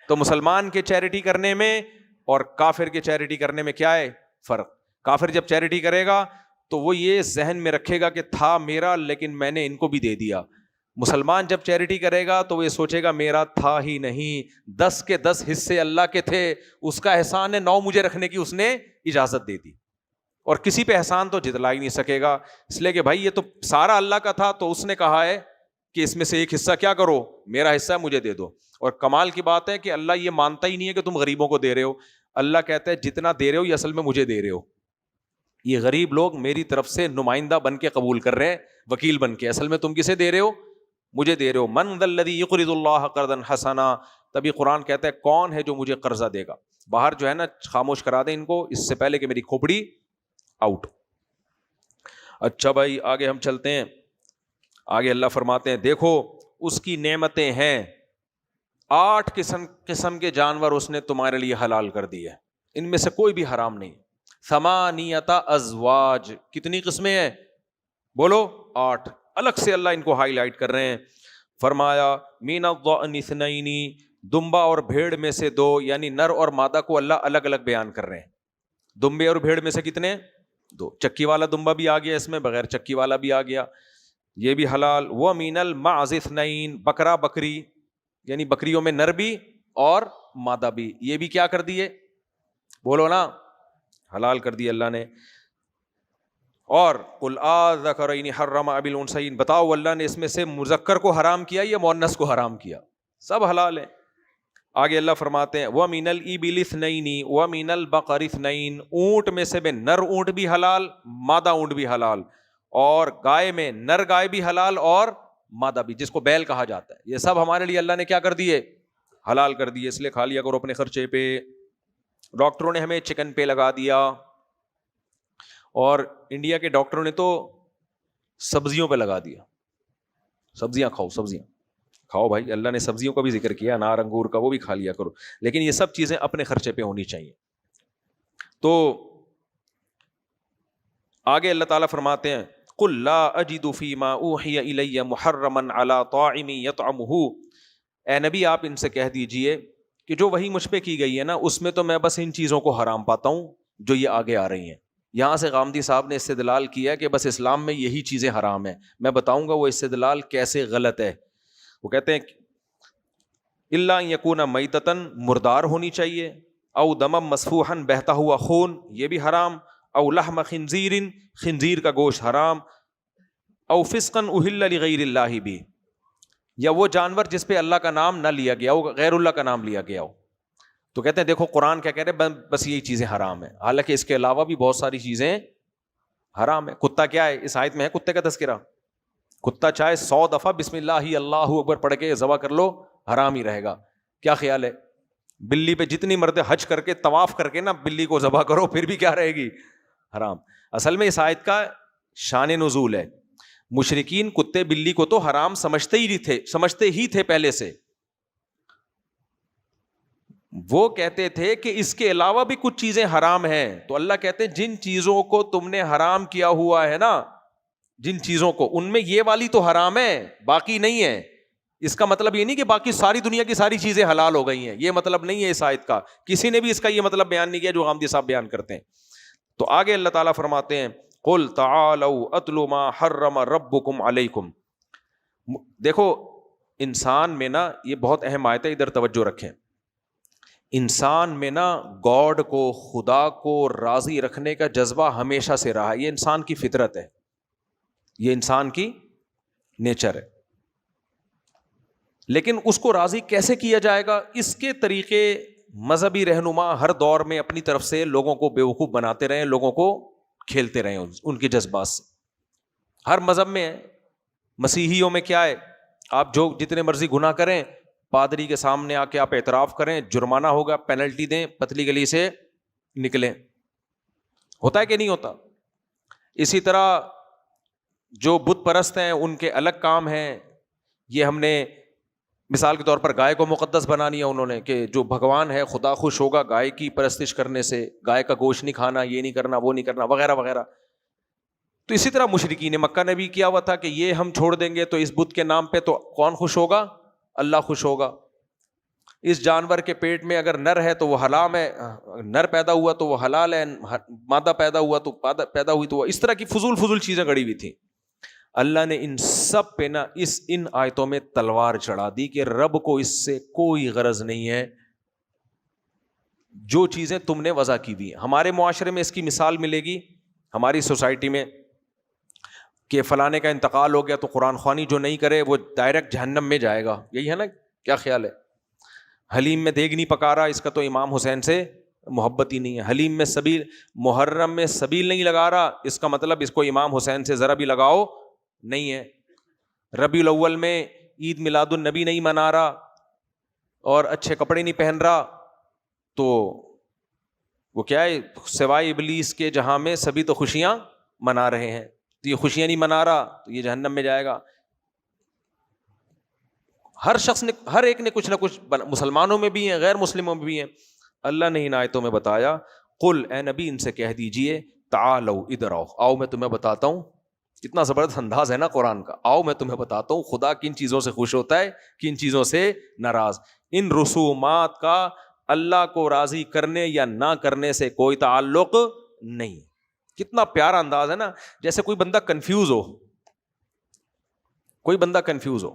تو مسلمان کے چیریٹی کرنے میں اور کافر کے چیریٹی کرنے میں کیا ہے فرق. کافر جب چیریٹی کرے گا تو وہ یہ ذہن میں رکھے گا کہ تھا میرا لیکن میں نے ان کو بھی دے دیا. مسلمان جب چیریٹی کرے گا تو وہ یہ سوچے گا میرا تھا ہی نہیں، 10 کے 10 حصے اللہ کے تھے، اس کا احسان ہے 9 مجھے رکھنے کی اس نے اجازت دے دی، اور کسی پہ احسان تو جتلا ہی نہیں سکے گا. اس لیے کہ بھائی یہ تو سارا اللہ کا تھا تو اس نے کہا ہے کہ اس میں سے ایک حصہ کیا کرو، میرا حصہ مجھے دے دو. اور کمال کی بات ہے کہ اللہ یہ مانتا ہی نہیں ہے کہ تم غریبوں کو دے رہے ہو. اللہ کہتا ہے جتنا دے رہے ہو یہ اصل میں مجھے دے رہے ہو، یہ غریب لوگ میری طرف سے نمائندہ بن کے قبول کر رہے ہیں، وکیل بن کے، اصل میں تم کسے دے رہے ہو، مجھے دے رہے ہو. من ذا الذی یقرض اللہ قرضا حسنا، تبھی قرآن کہتا ہے کون ہے جو مجھے قرضہ دے گا. باہر جو ہے نا خاموش کرا دیں ان کو اس سے پہلے کہ میری کھوپڑی آؤٹ. اچھا بھائی آگے ہم چلتے ہیں. آگے اللہ فرماتے ہیں دیکھو اس کی نعمتیں ہیں، 8 قسم کے جانور اس نے تمہارے لیے حلال کر دیے، ان میں سے کوئی بھی حرام نہیں. ثمانیۃ ازواج، کتنی قسمیں ہیں بولو، 8. الگ سے اللہ ان کو ہائی لائٹ کر رہے ہیں. فرمایا من الضأن اثنین، دمبا اور بھیڑ میں سے 2، یعنی نر اور مادہ کو اللہ الگ الگ بیان کر رہے ہیں. دمبے اور بھیڑ میں سے کتنے، 2. چکی والا دمبا بھی آ گیا اس میں، بغیر چکی والا بھی آ گیا، یہ بھی حلال. ومن المعز اثنین، بکرا بکری، یعنی بکریوں میں نر بھی اور مادہ بھی، یہ بھی کیا کر دیے بولو نا، حلال کر دیے اللہ نے. اور قل اذکرین حرم ام الانثیین، بتاؤ اللہ نے اس میں سے مذکر کو حرام کیا یا مؤنث کو حرام کیا، سب حلال ہیں. آگے اللہ فرماتے ہیں وَمِنَ الْإِبِلِ اثْنَيْنِ وَمِنَ الْبَقَرِ اثْنَيْنِ، اونٹ میں سے نر اونٹ بھی حلال، مادہ اونٹ بھی حلال، اور گائے میں نر گائے بھی حلال اور مادہ بھی، جس کو بیل کہا جاتا ہے. یہ سب ہمارے لیے اللہ نے کیا کر دیے، حلال کر دیے. اس لیے کھا لیا کرو اپنے خرچے پہ. ڈاکٹروں نے ہمیں چکن پہ لگا دیا، اور انڈیا کے ڈاکٹروں نے تو سبزیوں پہ لگا دیا, سبزیاں کھاؤ, سبزیاں کھاؤ بھائی, اللہ نے سبزیوں کا بھی ذکر کیا, انار انگور کا, وہ بھی کھا لیا کرو, لیکن یہ سب چیزیں اپنے خرچے پہ ہونی چاہیے. تو آگے اللہ تعالیٰ فرماتے ہیں قُلْ لَا أَجِدُ فِي مَا أُوحِيَ إِلَيَّ مُحَرَّمًا عَلَىٰ طَاعِمٍ يَطْعَمُهُ, اے نبی آپ ان سے کہہ دیجئے کہ جو وحی مجھ پہ کی گئی ہے نا, اس میں تو میں بس ان چیزوں کو حرام پاتا ہوں جو یہ آگے آ رہی ہیں. یہاں سے غامدی صاحب نے استدلال کیا کہ بس اسلام میں یہی چیزیں حرام ہیں. میں بتاؤں گا وہ استدلال کیسے غلط ہے. وہ کہتے ہیں الا ان یکون میتتن, مردار ہونی چاہیے, او دمم مسفوحن, بہتا ہوا خون, یہ بھی حرام, او لحم خنزیر, خنزیر کا گوشت حرام, او فسقا اہل لغیر اللہ بھی, یا وہ جانور جس پہ اللہ کا نام نہ لیا گیا ہو, غیر اللہ کا نام لیا گیا ہو. تو کہتے ہیں دیکھو قرآن کیا کہہ رہے ہیں, بس یہی چیزیں حرام ہیں, حالانکہ اس کے علاوہ بھی بہت ساری چیزیں حرام ہیں. کتا کیا ہے, اس آیت میں ہے کتے کا تذکرہ. کتا چاہے 100 دفعہ بسم اللہ اللہ اکبر پڑھ کے ذبح کر لو, حرام ہی رہے گا. کیا خیال ہے, بلی پہ جتنی مرد حج کر کے طواف کر کے نا بلی کو ذبح کرو, پھر بھی کیا رہے گی, حرام. اصل میں اس آیت کا شان نزول ہے, مشرکین کتے بلی کو تو حرام سمجھتے ہی تھے پہلے سے. وہ کہتے تھے کہ اس کے علاوہ بھی کچھ چیزیں حرام ہیں. تو اللہ کہتے ہیں جن چیزوں کو تم نے حرام کیا ہوا ہے نا, جن چیزوں کو, ان میں یہ والی تو حرام ہے, باقی نہیں ہے. اس کا مطلب یہ نہیں کہ باقی ساری دنیا کی ساری چیزیں حلال ہو گئی ہیں, یہ مطلب نہیں ہے اس آیت کا. کسی نے بھی اس کا یہ مطلب بیان نہیں کیا جو غامدی صاحب بیان کرتے ہیں. تو آگے اللہ تعالیٰ فرماتے ہیں قُلْ تَعَالَوْا أَتْلُ مَا حَرَّمَ رَبُّكُمْ عَلَيْكُمْ. دیکھو انسان میں نا, یہ بہت اہم آیت ہے, ادھر توجہ رکھیں. انسان میں نا گاڈ کو, خدا کو راضی رکھنے کا جذبہ ہمیشہ سے رہا. یہ انسان کی فطرت ہے, یہ انسان کی نیچر ہے. لیکن اس کو راضی کیسے کیا جائے گا, اس کے طریقے مذہبی رہنما ہر دور میں اپنی طرف سے لوگوں کو بیوقوف بناتے رہے, لوگوں کو کھیلتے رہے ان کے جذبات سے. ہر مذہب میں ہے. مسیحیوں میں کیا ہے, آپ جو جتنے مرضی گناہ کریں, پادری کے سامنے آ کے آپ اعتراف کریں, جرمانہ ہوگا, پینلٹی دیں, پتلی گلی سے نکلیں. ہوتا ہے کہ نہیں ہوتا؟ اسی طرح جو بت پرست ہیں ان کے الگ کام ہیں. یہ ہم نے مثال کے طور پر گائے کو مقدس بنا لیا انہوں نے, کہ جو بھگوان ہے خدا خوش ہوگا گائے کی پرستش کرنے سے, گائے کا گوشت نہیں کھانا, یہ نہیں کرنا, وہ نہیں کرنا, وغیرہ وغیرہ. تو اسی طرح مشرکین مکہ نے بھی کیا ہوا تھا کہ یہ ہم چھوڑ دیں گے تو اس بت کے نام پہ تو کون خوش ہوگا, اللہ خوش ہوگا. اس جانور کے پیٹ میں اگر نر ہے تو وہ حرام ہے, نر پیدا ہوا تو وہ حلال ہے, مادہ پیدا ہوا تو پیدا ہوئی تو وہ, اس طرح کی فضول چیزیں گڑی ہوئی تھیں. اللہ نے ان سب پہ نا ان آیتوں میں تلوار چڑھا دی کہ رب کو اس سے کوئی غرض نہیں ہے جو چیزیں تم نے وضع کی ہوئی ہیں. ہمارے معاشرے میں اس کی مثال ملے گی, ہماری سوسائٹی میں, کہ فلانے کا انتقال ہو گیا تو قرآن خوانی جو نہیں کرے وہ ڈائریکٹ جہنم میں جائے گا. یہی ہے نا, کیا خیال ہے؟ حلیم میں دیگ نہیں پکا رہا, اس کا تو امام حسین سے محبت ہی نہیں ہے. حلیم میں سبیل, محرم میں سبیل نہیں لگا رہا, اس کا مطلب اس کو امام حسین سے ذرا بھی لگاؤ نہیں ہے. ربیع الاول میں عید میلاد النبی نہیں منا رہا اور اچھے کپڑے نہیں پہن رہا, تو وہ کیا ہے, سوائے ابلیس کے جہاں میں سبھی تو خوشیاں منا رہے ہیں, تو یہ خوشیاں نہیں منا رہا تو یہ جہنم میں جائے گا. ہر شخص نے, ہر ایک نے کچھ نہ کچھ, مسلمانوں میں بھی ہیں, غیر مسلموں میں بھی ہیں. اللہ نے ان آیتوں میں بتایا قل, اے نبی ان سے کہہ دیجئے تعالو, ادھر آؤ, آؤ میں تمہیں بتاتا ہوں. کتنا زبردست انداز ہے نا قرآن کا, آؤ میں تمہیں بتاتا ہوں خدا کن چیزوں سے خوش ہوتا ہے, کن چیزوں سے ناراض. ان رسومات کا اللہ کو راضی کرنے یا نہ کرنے سے کوئی تعلق نہیں. کتنا پیارا انداز ہے نا, جیسے کوئی بندہ کنفیوز ہو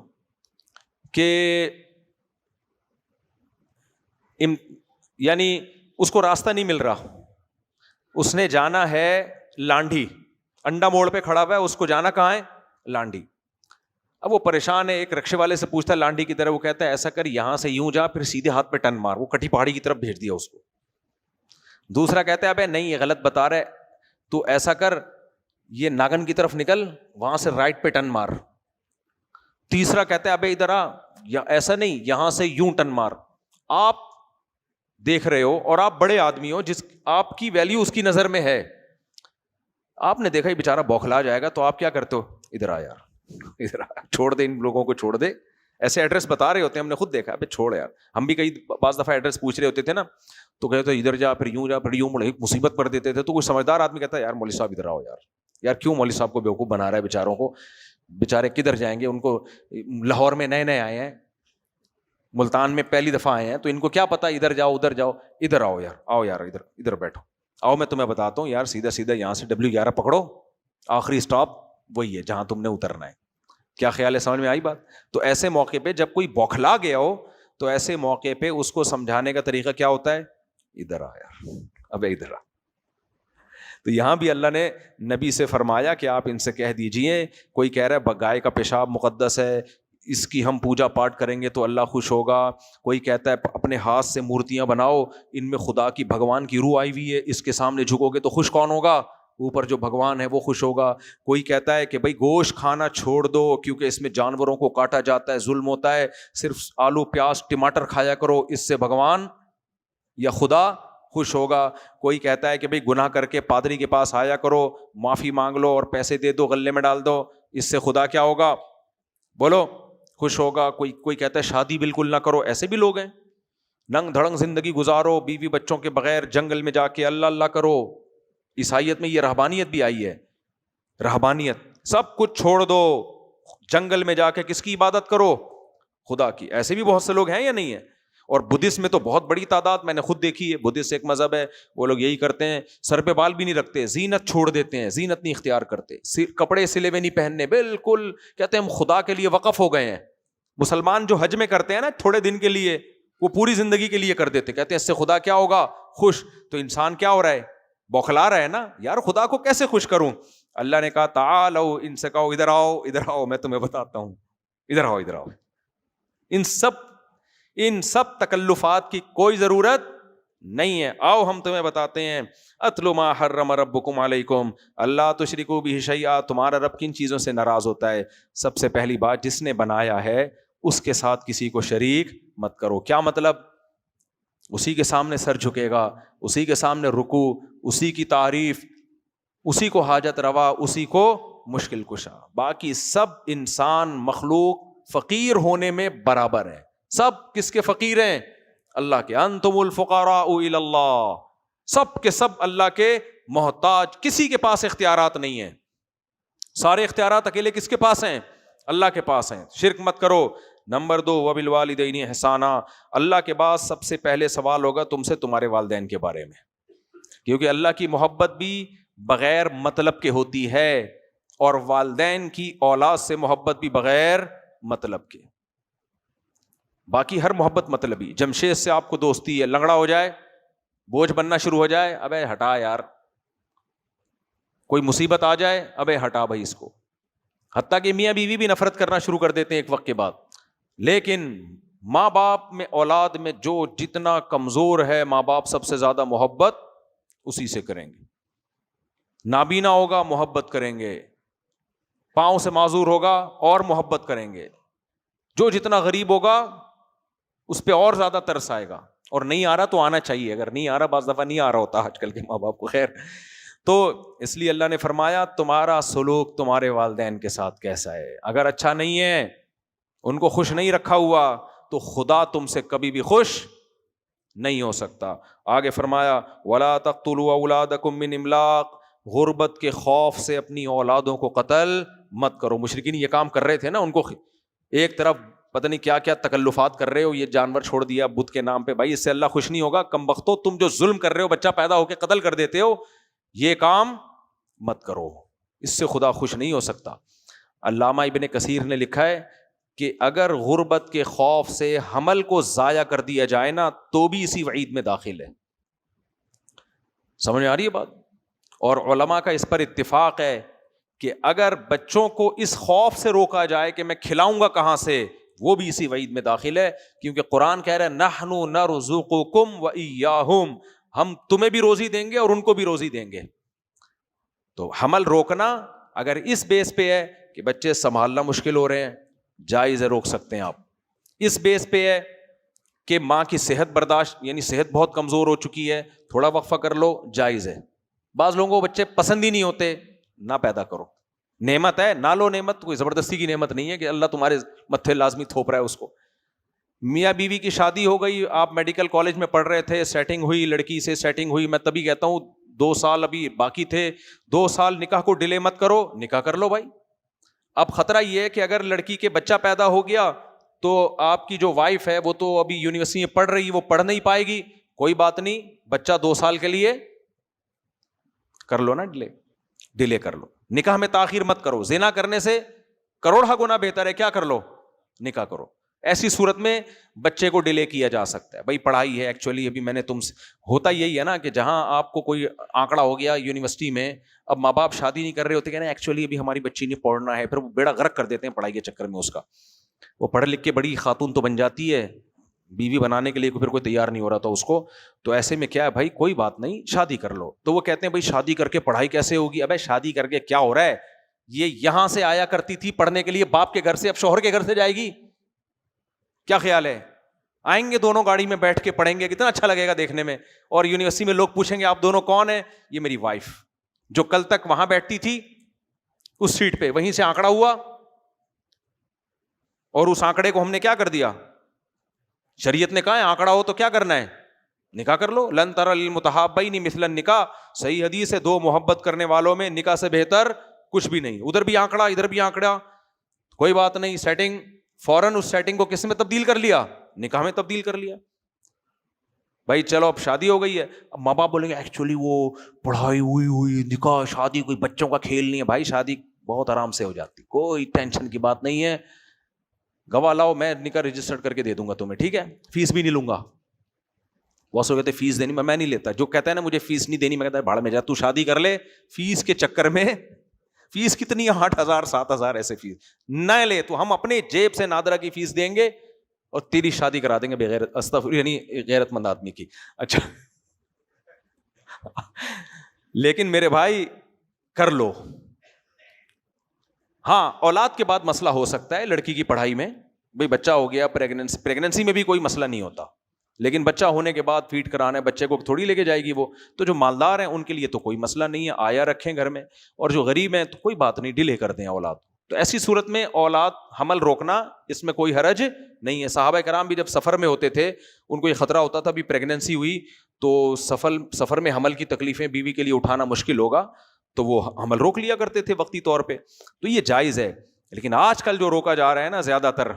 کہ یعنی اس کو راستہ نہیں مل رہا, اس نے جانا ہے لانڈھی, انڈا موڑ پہ کھڑا ہوا ہے, اس کو جانا کہاں ہے, لانڈھی. اب وہ پریشان ہے, ایک رکشے والے سے پوچھتا ہے لانڈھی کی طرف, وہ کہتا ہے ایسا کر یہاں سے یوں جا پھر سیدھے ہاتھ پہ ٹن مار, وہ کٹھی پہاڑی کی طرف بھیج دیا اس کو. دوسرا کہتا ہے ابے نہیں یہ غلط بتا رہے, تو ایسا کر یہ ناگن کی طرف نکل, وہاں سے رائٹ پہ ٹن مار. تیسرا کہتا ہے ابے ادھر آ, یا ایسا نہیں یہاں سے یوں ٹن مار. آپ دیکھ رہے ہو اور آپ بڑے آدمی ہو, جس آپ کی ویلیو اس کی نظر میں ہے, آپ نے دیکھا یہ بیچارہ بوکھلا جائے گا, تو آپ کیا کرتے ہو, ادھر آ یار, ادھر آ, چھوڑ دے ان لوگوں کو, چھوڑ دے. ایسے ایڈریس بتا رہے ہوتے ہیں, ہم نے خود دیکھا, ابے چھوڑ یار. ہم بھی کئی بعض دفعہ ایڈریس پوچھ رہے ہوتے تھے نا, تو کہتے ادھر جا پھر یوں جا پھر یوں مڑ, مصیبت پر دیتے تھے. تو کوئی سمجھدار آدمی کہتا ہے یار مولوی صاحب ادھر آؤ یار, یار کیوں مولوی صاحب کو بیوقوف بنا رہا ہے بیچاروں کو, بیچارے کدھر جائیں گے, ان کو لاہور میں نئے نئے آئے ہیں, ملتان میں پہلی دفعہ آئے ہیں, تو ان کو کیا پتا ادھر جاؤ ادھر جاؤ. ادھر آؤ یار, آؤ یار ادھر, ادھر بیٹھو, آؤ میں تمہیں بتاتا ہوں یار, سیدھا سیدھا یہاں سے W11 پکڑو, آخری اسٹاپ وہی ہے جہاں تم نے اترنا ہے. کیا خیال ہے, سمجھ میں آئی بات؟ تو ایسے موقع پہ جب کوئی بوکھلا گیا ہو تو ایسے موقع پہ اس کو سمجھانے کا طریقہ کیا ہوتا ہے, ادھر آ یار, اب ادھر آ. تو یہاں بھی اللہ نے نبی سے فرمایا کہ آپ ان سے کہہ دیجئے, کوئی کہہ رہا ہے گائے کا پیشاب مقدس ہے, اس کی ہم پوجا پاٹ کریں گے تو اللہ خوش ہوگا. کوئی کہتا ہے اپنے ہاتھ سے مورتیاں بناؤ, ان میں خدا کی بھگوان کی روح آئی ہوئی ہے, اس کے سامنے جھکو گے تو خوش کون ہوگا, اوپر جو بھگوان ہے وہ خوش ہوگا. کوئی کہتا ہے کہ بھائی گوشت کھانا چھوڑ دو کیونکہ اس میں جانوروں کو کاٹا جاتا ہے, ظلم ہوتا ہے, صرف آلو پیاز ٹماٹر کھایا کرو, اس سے بھگوان یا خدا خوش ہوگا. کوئی کہتا ہے کہ بھائی گناہ کر کے پادری کے پاس آیا کرو, معافی مانگ لو اور پیسے دے دو, غلے میں ڈال دو, اس سے خدا کیا ہوگا, بولو, خوش ہوگا. کوئی کہتا ہے شادی بالکل نہ کرو, ایسے بھی لوگ ہیں, ننگ دھڑنگ زندگی گزارو, بیوی بچوں کے بغیر جنگل میں جا کے اللہ اللہ کرو. عیسائیت میں یہ رہبانیت بھی آئی ہے, رہبانیت, سب کچھ چھوڑ دو, جنگل میں جا کے کس کی عبادت کرو, خدا کی. ایسے بھی بہت سے لوگ ہیں یا نہیں ہیں؟ اور بدھسٹ میں تو بہت بڑی تعداد میں نے خود دیکھی ہے. بدھسٹ ایک مذہب ہے, وہ لوگ یہی کرتے ہیں, سر پہ بال بھی نہیں رکھتے, زینت چھوڑ دیتے ہیں, زینت نہیں اختیار کرتے, کپڑے سلے ہوئے نہیں پہننے, بالکل کہتے ہیں ہم خدا کے لیے وقف ہو گئے ہیں. مسلمان جو حج میں کرتے ہیں نا تھوڑے دن کے لیے, وہ پوری زندگی کے لیے کر دیتے, کہتے ہیں اس سے خدا کیا ہوگا, خوش. تو انسان کیا ہو رہا ہے, بوکھلا رہا ہے نا یار, خدا کو کیسے خوش کروں. اللہ نے کہا تعالو, ان سے کہو ادھر آؤ, ادھر آؤ, میں تمہیں بتاتا ہوں, ادھر آؤ, ادھر آؤ. ان سب تکلفات کی کوئی ضرورت نہیں ہے. آؤ ہم تمہیں بتاتے ہیں, اتلو ما حرم ربکم علیکم اللہ تشرکوا بہ شیئا, تمہارا رب کن چیزوں سے ناراض ہوتا ہے. سب سے پہلی بات, جس نے بنایا ہے اس کے ساتھ کسی کو شریک مت کرو. کیا مطلب, اسی کے سامنے سر جھکے گا, اسی کے سامنے رکوع, اسی کی تعریف, اسی کو حاجت روا, اسی کو مشکل کشا. باقی سب انسان مخلوق فقیر ہونے میں برابر ہے. سب کس کے فقیر ہیں, اللہ کے. انتم الفقراء الی اللہ, سب کے سب اللہ کے محتاج, کسی کے پاس اختیارات نہیں ہیں. سارے اختیارات اکیلے کس کے پاس ہیں, اللہ کے پاس ہیں. شرک مت کرو. نمبر 2, وبالوالدین احسانا, اللہ کے بعد سب سے پہلے سوال ہوگا تم سے تمہارے والدین کے بارے میں, کیونکہ اللہ کی محبت بھی بغیر مطلب کے ہوتی ہے, اور والدین کی اولاد سے محبت بھی بغیر مطلب کے. باقی ہر محبت مطلبی. جمشید سے آپ کو دوستی ہے, لنگڑا ہو جائے, بوجھ بننا شروع ہو جائے, ابے ہٹا یار. کوئی مصیبت آ جائے, ابے ہٹا بھائی اس کو. حتیٰ کہ میاں بیوی بھی نفرت کرنا شروع کر دیتے ہیں ایک وقت کے بعد. لیکن ماں باپ میں, اولاد میں جو جتنا کمزور ہے, ماں باپ سب سے زیادہ محبت اسی سے کریں گے. نابینا ہوگا محبت کریں گے, پاؤں سے معذور ہوگا اور محبت کریں گے, جو جتنا غریب ہوگا اس پہ اور زیادہ ترس آئے گا. اور نہیں آ رہا تو آنا چاہیے, اگر نہیں آ رہا, بعض دفعہ نہیں آ رہا ہوتا آج کل کے ماں باپ کو, خیر. تو اس لیے اللہ نے فرمایا تمہارا سلوک تمہارے والدین کے ساتھ کیسا ہے. اگر اچھا نہیں ہے, ان کو خوش نہیں رکھا ہوا, تو خدا تم سے کبھی بھی خوش نہیں ہو سکتا. آگے فرمایا وَلَا تَقْتُلُوا أَوْلَادَكُم مِّنْ إِمْلَاقٍ, غربت کے خوف سے اپنی اولادوں کو قتل مت کرو. مشرکین یہ کام کر رہے تھے نا, ان کو ایک طرف پتہ نہیں کیا کیا تکلفات کر رہے ہو, یہ جانور چھوڑ دیا بت کے نام پہ, بھائی اس سے اللہ خوش نہیں ہوگا. کم بختو, تم جو ظلم کر رہے ہو, بچہ پیدا ہو کے قتل کر دیتے ہو, یہ کام مت کرو, اس سے خدا خوش نہیں ہو سکتا. علامہ ابن کثیر نے لکھا ہے کہ اگر غربت کے خوف سے حمل کو ضائع کر دیا جائے نا, تو بھی اسی وعید میں داخل ہے. سمجھ میں آ رہی ہے بات؟ اور علماء کا اس پر اتفاق ہے کہ اگر بچوں کو اس خوف سے روکا جائے کہ میں کھلاؤں گا کہاں سے, وہ بھی اسی وعید میں داخل ہے. کیونکہ قرآن کہہ رہا ہے نحن نرزقکم وإیاہم, ہم تمہیں بھی روزی دیں گے اور ان کو بھی روزی دیں گے. تو حمل روکنا اگر اس بیس پہ ہے کہ بچے سنبھالنا مشکل ہو رہے ہیں, جائز ہے, روک سکتے ہیں آپ. اس بیس پہ ہے کہ ماں کی صحت برداشت, یعنی صحت بہت کمزور ہو چکی ہے, تھوڑا وقفہ کر لو, جائز ہے. بعض لوگوں کو بچے پسند ہی نہیں ہوتے, نہ پیدا کرو. نعمت ہے، نہ لو نعمت، کوئی زبردستی کی نعمت نہیں ہے کہ اللہ تمہارے متھے لازمی تھوپ رہا ہے اس کو. میاں بیوی کی شادی ہو گئی، آپ میڈیکل کالج میں پڑھ رہے تھے، سیٹنگ ہوئی، لڑکی سے سیٹنگ ہوئی، میں تبھی کہتا ہوں 2 سال ابھی باقی تھے، 2 سال نکاح کو ڈیلے مت کرو، نکاح کر لو بھائی. اب خطرہ یہ ہے کہ اگر لڑکی کے بچہ پیدا ہو گیا تو آپ کی جو وائف ہے وہ تو ابھی یونیورسٹی میں پڑھ رہی، وہ پڑھ نہیں پائے گی، کوئی بات نہیں، بچہ 2 سال کے لیے کر لو نا، ڈیلے کر لو. نکاح میں تاخیر مت کرو، زنا کرنے سے کروڑا گنا بہتر ہے کیا کر لو، نکاح کرو. ایسی صورت میں بچے کو ڈیلے کیا جا سکتا ہے. بھائی پڑھائی ہے ایکچولی، ابھی میں نے تم سے، ہوتا یہی ہے نا کہ جہاں آپ کو کوئی آنکڑا ہو گیا یونیورسٹی میں، اب ماں باپ شادی نہیں کر رہے ہوتے کہ نا ایکچولی ابھی ہماری بچی نے پڑھنا ہے، پھر وہ بیڑا غرق کر دیتے ہیں پڑھائی کے چکر میں اس کا. وہ پڑھ لکھ کے بڑی خاتون تو بن جاتی ہے، بیوی بنانے کے لیے پھر کوئی تیار نہیں ہو رہا تھا اس کو. تو ایسے میں کیا ہے بھائی، کوئی بات نہیں، شادی کر لو. تو وہ کہتے ہیں بھائی شادی کر کے پڑھائی کیسے ہوگی؟ ابے شادی کر کے کیا ہو رہا ہے، یہ یہاں سے آیا کرتی تھی پڑھنے کے لیے باپ کے گھر سے، اب شوہر کے گھر سے جائے گی، کیا خیال ہے؟ آئیں گے دونوں گاڑی میں بیٹھ کے پڑھیں گے، کتنا اچھا لگے گا دیکھنے میں. اور یونیورسٹی میں لوگ پوچھیں گے آپ دونوں کون ہیں؟ یہ میری وائف، جو کل تک وہاں بیٹھتی تھی اس سیٹ پہ، وہیں سے آنکڑا ہوا اور اس آنکڑے کو ہم نے کیا کر دیا. شریعت نے کہا ہے آنکڑا ہو تو کیا کرنا ہے، نکاح کر لو. لن تر المتحابین مثل النکاح، صحیح حدیث ہے، 2 محبت کرنے والوں میں نکاح سے بہتر کچھ بھی نہیں. ادھر بھی آنکڑا ادھر بھی آنکڑا، کوئی بات نہیں، سیٹنگ فوراً اس سیٹنگ کو کس میں تبدیل کر لیا، نکاح میں تبدیل کر لیا. بھائی چلو اب شادی ہو گئی ہے، اب ماں باپ بولیں گے ایکچولی وہ پڑھائی ہوئی نکاح شادی کوئی بچوں کا کھیل نہیں ہے. بھائی شادی بہت آرام سے ہو جاتی، کوئی ٹینشن کی بات نہیں ہے. گواہ لاؤ، میں نکاح رجسٹر کر کے دے دوں گا تمہیں، ٹھیک ہے، فیس بھی نہیں لوں گا. وہ سو کہتے فیس دینی، میں نہیں لیتا. جو کہتا ہے نا مجھے فیس نہیں دینی، میں کہتا ہے بھاڑ میں جا، تو شادی کر لے، فیس کے چکر میں فیس کتنی ہے، 8,000 7,000 ایسے فیس نہ لے تو ہم اپنے جیب سے نادرہ کی فیس دیں گے اور تیری شادی کرا دیں گے بغیر استغفر، یعنی غیرت مند آدمی کی. اچھا لیکن میرے بھائی کر لو. ہاں اولاد کے بعد مسئلہ ہو سکتا ہے لڑکی کی پڑھائی میں، بھئی بچہ ہو گیا، پریگننسی میں بھی کوئی مسئلہ نہیں ہوتا، لیکن بچہ ہونے کے بعد فیڈ کرانا ہے، بچے کو تھوڑی لے کے جائے گی وہ. تو جو مالدار ہیں ان کے لیے تو کوئی مسئلہ نہیں ہے، آیا رکھیں گھر میں، اور جو غریب ہیں تو کوئی بات نہیں، ڈیلے کر دیں اولاد. تو ایسی صورت میں اولاد حمل روکنا، اس میں کوئی حرج نہیں ہے. صحابہ کرام بھی جب سفر میں ہوتے تھے ان کو یہ خطرہ ہوتا تھا بھی پریگننسی ہوئی تو سفر میں حمل کی تکلیفیں بیوی کے لیے اٹھانا مشکل ہوگا، تو وہ حمل روک لیا کرتے تھے وقتی طور پہ. تو یہ جائز ہے. لیکن آج کل جو روکا جا رہا ہے نا، زیادہ تر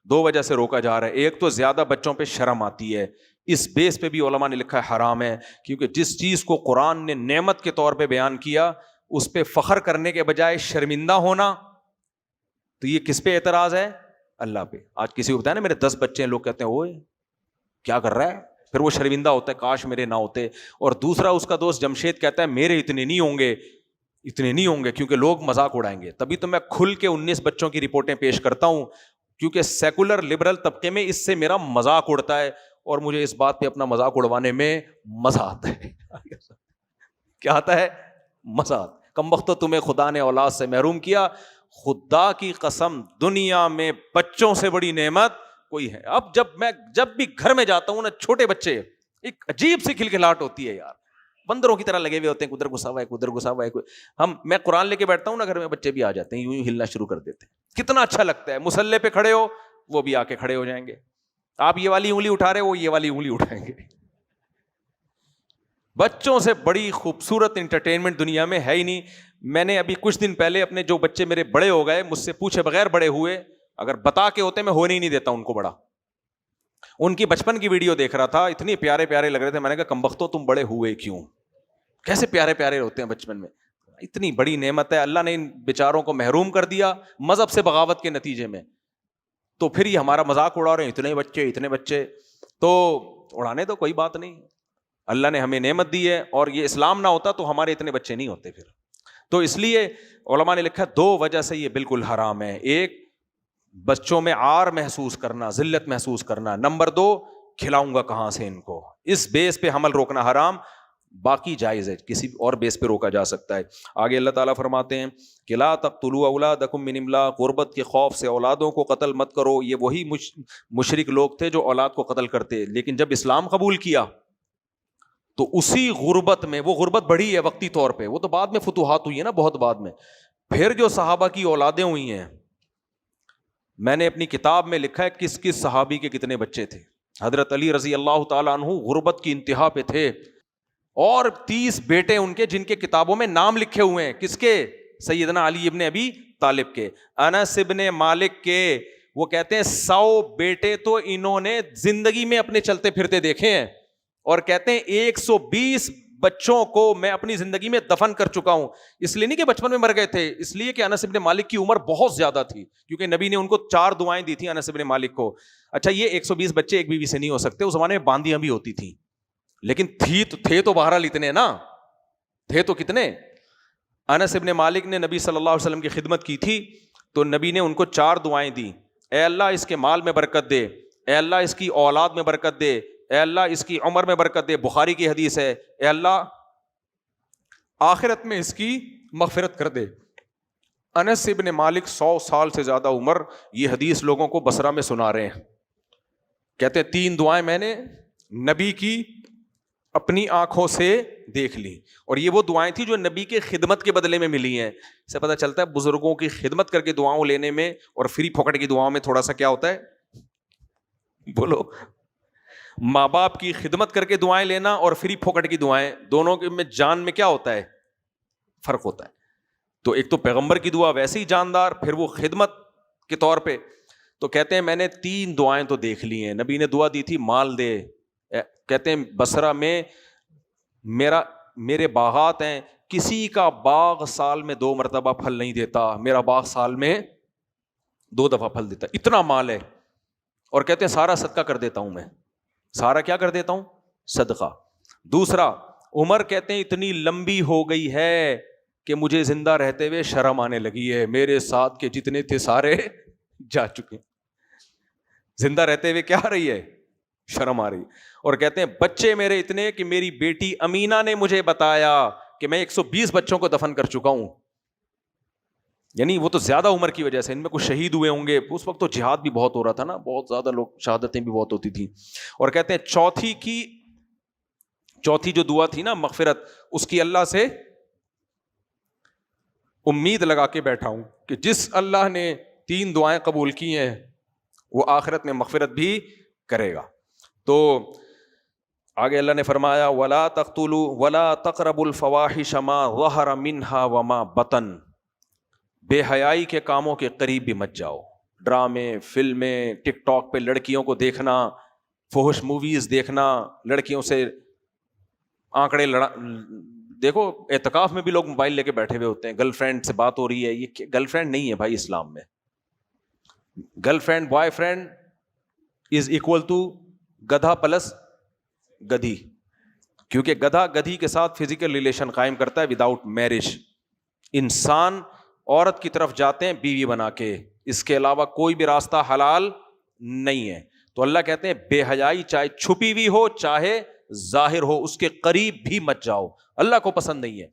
2 وجہ سے روکا جا رہا ہے. ایک تو زیادہ بچوں پہ شرم آتی ہے، اس بیس پہ بھی علماء نے لکھا ہے حرام ہے، کیونکہ جس چیز کو قرآن نے نعمت کے طور پہ بیان کیا اس پہ فخر کرنے کے بجائے شرمندہ ہونا، تو یہ کس پہ اعتراض ہے؟ اللہ پہ. آج کسی کو بتایا نا میرے 10 بچے ہیں، لوگ کہتے ہیں اوئے کیا کر رہا ہے، پھر وہ شرمندہ ہوتا ہے کاش میرے نہ ہوتے. اور دوسرا اس کا دوست جمشید کہتا ہے میرے اتنے نہیں ہوں گے کیونکہ لوگ مذاق اڑائیں گے. تبھی تو میں کھل کے 19 بچوں کی رپورٹیں پیش کرتا ہوں، کیونکہ سیکولر لبرل طبقے میں اس سے میرا مذاق اڑتا ہے اور مجھے اس بات پہ اپنا مذاق اڑوانے میں مزہ آتا ہے. کیا آتا ہے؟ مزہ. کمبختو تمہیں خدا نے اولاد سے محروم کیا. خدا کی قسم دنیا میں بچوں سے بڑی نعمت کوئی ہے. اب جب بھی گھر میں جاتا ہوں نا، چھوٹے بچے، ایک عجیب سی کھلکھلاہٹ ہوتی ہے یار، بندروں کی طرح لگے ہوئے ہوتے ہیں، ادھر گھسا ہوا ہے. میں قرآن لے کے بیٹھتا ہوں نا گھر میں، بچے بھی آ جاتے ہیں، یوں ہی ہلنا شروع کر دیتے ہیں. کتنا اچھا لگتا ہے. مصلے پہ کھڑے ہو وہ بھی آ کے کھڑے ہو جائیں گے، آپ یہ والی انگلی اٹھا رہے وہ یہ والی انگلی اٹھائیں گے. بچوں سے بڑی خوبصورت انٹرٹینمنٹ دنیا میں ہے ہی نہیں. میں نے ابھی کچھ دن پہلے اپنے جو بچے میرے بڑے ہو گئے، مجھ سے پوچھے بغیر بڑے ہوئے، اگر بتا کے ہوتے میں ہونے ہی نہیں دیتا ان کو بڑا. ان کی بچپن کی ویڈیو دیکھ رہا تھا، اتنی پیارے پیارے لگ رہے تھے. میں نے کہا کمبختو تم بڑے ہوئے کیوں، کیسے پیارے پیارے ہوتے ہیں بچپن میں. اتنی بڑی نعمت ہے، اللہ نے ان بیچاروں کو محروم کر دیا مذہب سے بغاوت کے نتیجے میں. تو پھر یہ ہمارا مذاق اڑا رہے ہیں، اتنے بچے. تو اڑانے تو کوئی بات نہیں، اللہ نے ہمیں نعمت دی ہے، اور یہ اسلام نہ ہوتا تو ہمارے اتنے بچے نہیں ہوتے پھر. تو اس لیے علماء نے لکھا 2 وجہ سے یہ بالکل حرام ہے. ایک، بچوں میں عار محسوس کرنا، ذلت محسوس کرنا. نمبر 2، کھلاؤں گا کہاں سے ان کو، اس بیس پہ حمل روکنا حرام. باقی جائز ہے، کسی اور بیس پہ روکا جا سکتا ہے. آگے اللہ تعالیٰ فرماتے ہیں کہ لا تقتلوا اولادکم من املاق، غربت کے خوف سے اولادوں کو قتل مت کرو. یہ وہی مشرک لوگ تھے جو اولاد کو قتل کرتے، لیکن جب اسلام قبول کیا تو اسی غربت میں، وہ غربت بڑھی ہے وقتی طور پہ، وہ تو بعد میں فتوحات ہوئی ہے نا، بہت بعد میں. پھر جو صحابہ کی اولادیں ہوئی ہیں، میں نے اپنی کتاب میں لکھا ہے کس کس صحابی کے کتنے بچے تھے. حضرت علی رضی اللہ تعالیٰ عنہ غربت کی انتہا پہ تھے، اور 30 بیٹے ان کے جن کے کتابوں میں نام لکھے ہوئے ہیں. کس کے؟ سیدنا علی ابن ابی طالب کے. انس ابن مالک کے. وہ کہتے ہیں 100 بیٹے تو انہوں نے زندگی میں اپنے چلتے پھرتے دیکھے ہیں، اور کہتے ہیں 120 بچوں کو میں اپنی زندگی میں دفن کر چکا ہوں. اس لیے نہیں کہ بچپن میں مر گئے تھے، اس لیے کہ انس ابن مالک کی عمر بہت زیادہ تھی، کیونکہ نبی نے ان کو 4 دعائیں دی تھیں انس ابن مالک کو. اچھا، یہ 120 بچے ایک بیوی سے نہیں ہو سکتے، اس زمانے میں باندیاں بھی ہوتی تھیں، لیکن تھے تو بہرحال اتنے نا، تھے تو کتنے. انس ابن مالک نے نبی صلی اللہ علیہ وسلم کی خدمت کی تھی، تو نبی نے ان کو 4 دعائیں دی. اے اللہ اس کے مال میں برکت دے، اے اللہ اس کی اولاد میں برکت دے، اے اللہ اس کی عمر میں برکت دے. بخاری کی حدیث ہے، اے اللہ آخرت میں اس کی مغفرت کر دے. انس ابن مالک 100 سال سے زیادہ عمر یہ حدیث لوگوں کو بصرہ میں سنا رہے ہیں. کہتے ہیں 3 دعائیں میں نے نبی کی اپنی آنکھوں سے دیکھ لی، اور یہ وہ دعائیں تھیں جو نبی کے خدمت کے بدلے میں ملی ہیں. اس سے پتہ چلتا ہے بزرگوں کی خدمت کر کے دعاؤں لینے میں اور فری پھوکٹ کی دعاؤں میں تھوڑا سا کیا ہوتا ہے، بولو. ماں باپ کی خدمت کر کے دعائیں لینا اور فری پھوکٹ کی دعائیں، دونوں کے میں جان میں کیا ہوتا ہے، فرق ہوتا ہے. تو ایک تو پیغمبر کی دعا ویسے ہی جاندار، پھر وہ خدمت کے طور پہ. تو کہتے ہیں میں نے 3 دعائیں تو دیکھ لی ہیں. نبی نے دعا دی تھی مال دے. کہتے ہیں بصرہ میں میرے باغات ہیں، کسی کا باغ سال میں 2 مرتبہ پھل نہیں دیتا، میرا باغ سال میں 2 دفعہ پھل دیتا، اتنا مال ہے. اور کہتے ہیں سارا صدقہ کر دیتا ہوں میں. سارا کیا کر دیتا ہوں؟ صدقہ. دوسرا، عمر کہتے ہیں اتنی لمبی ہو گئی ہے کہ مجھے زندہ رہتے ہوئے شرم آنے لگی ہے، میرے ساتھ کے جتنے تھے سارے جا چکے. زندہ رہتے ہوئے کیا آ رہی ہے؟ شرم آ رہی. اور کہتے ہیں بچے میرے اتنے کہ میری بیٹی امینہ نے مجھے بتایا کہ میں 120 بچوں کو دفن کر چکا ہوں. یعنی وہ تو زیادہ عمر کی وجہ سے، ان میں کچھ شہید ہوئے ہوں گے. اس وقت تو جہاد بھی بہت ہو رہا تھا نا، بہت زیادہ لوگ، شہادتیں بھی بہت ہوتی تھیں. اور کہتے ہیں چوتھی جو دعا تھی نا مغفرت، اس کی اللہ سے امید لگا کے بیٹھا ہوں کہ جس اللہ نے 3 دعائیں قبول کی ہیں وہ آخرت میں مغفرت بھی کرے گا. تو آگے اللہ نے فرمایا وَلَا تَقْتُلُوا وَلَا تَقْرَبُوا الْفَوَاحِشَ مَا ظَهَرَ مِنْهَا وَمَا بَطَنَ. بے حیائی کے کاموں کے قریب بھی مت جاؤ. ڈرامے، فلمیں، ٹک ٹاک پہ لڑکیوں کو دیکھنا، فحش موویز دیکھنا، لڑکیوں سے آنکڑے دیکھو. اعتکاف میں بھی لوگ موبائل لے کے بیٹھے ہوئے ہوتے ہیں، گرل فرینڈ سے بات ہو رہی ہے. یہ گرل فرینڈ نہیں ہے بھائی اسلام میں. Girlfriend, boyfriend is equal to گدھا پلس گدھی، کیونکہ گدھا گدھی کے ساتھ فزیکل ریلیشن قائم کرتا ہے وداؤٹ میرج. انسان عورت کی طرف جاتے ہیں بیوی بنا کے، اس کے علاوہ کوئی بھی راستہ حلال نہیں ہے. تو اللہ کہتے ہیں بے حیائی چاہے چھپی ہوئی ہو چاہے ظاہر ہو، اس کے قریب بھی مت جاؤ، اللہ کو پسند نہیں ہے.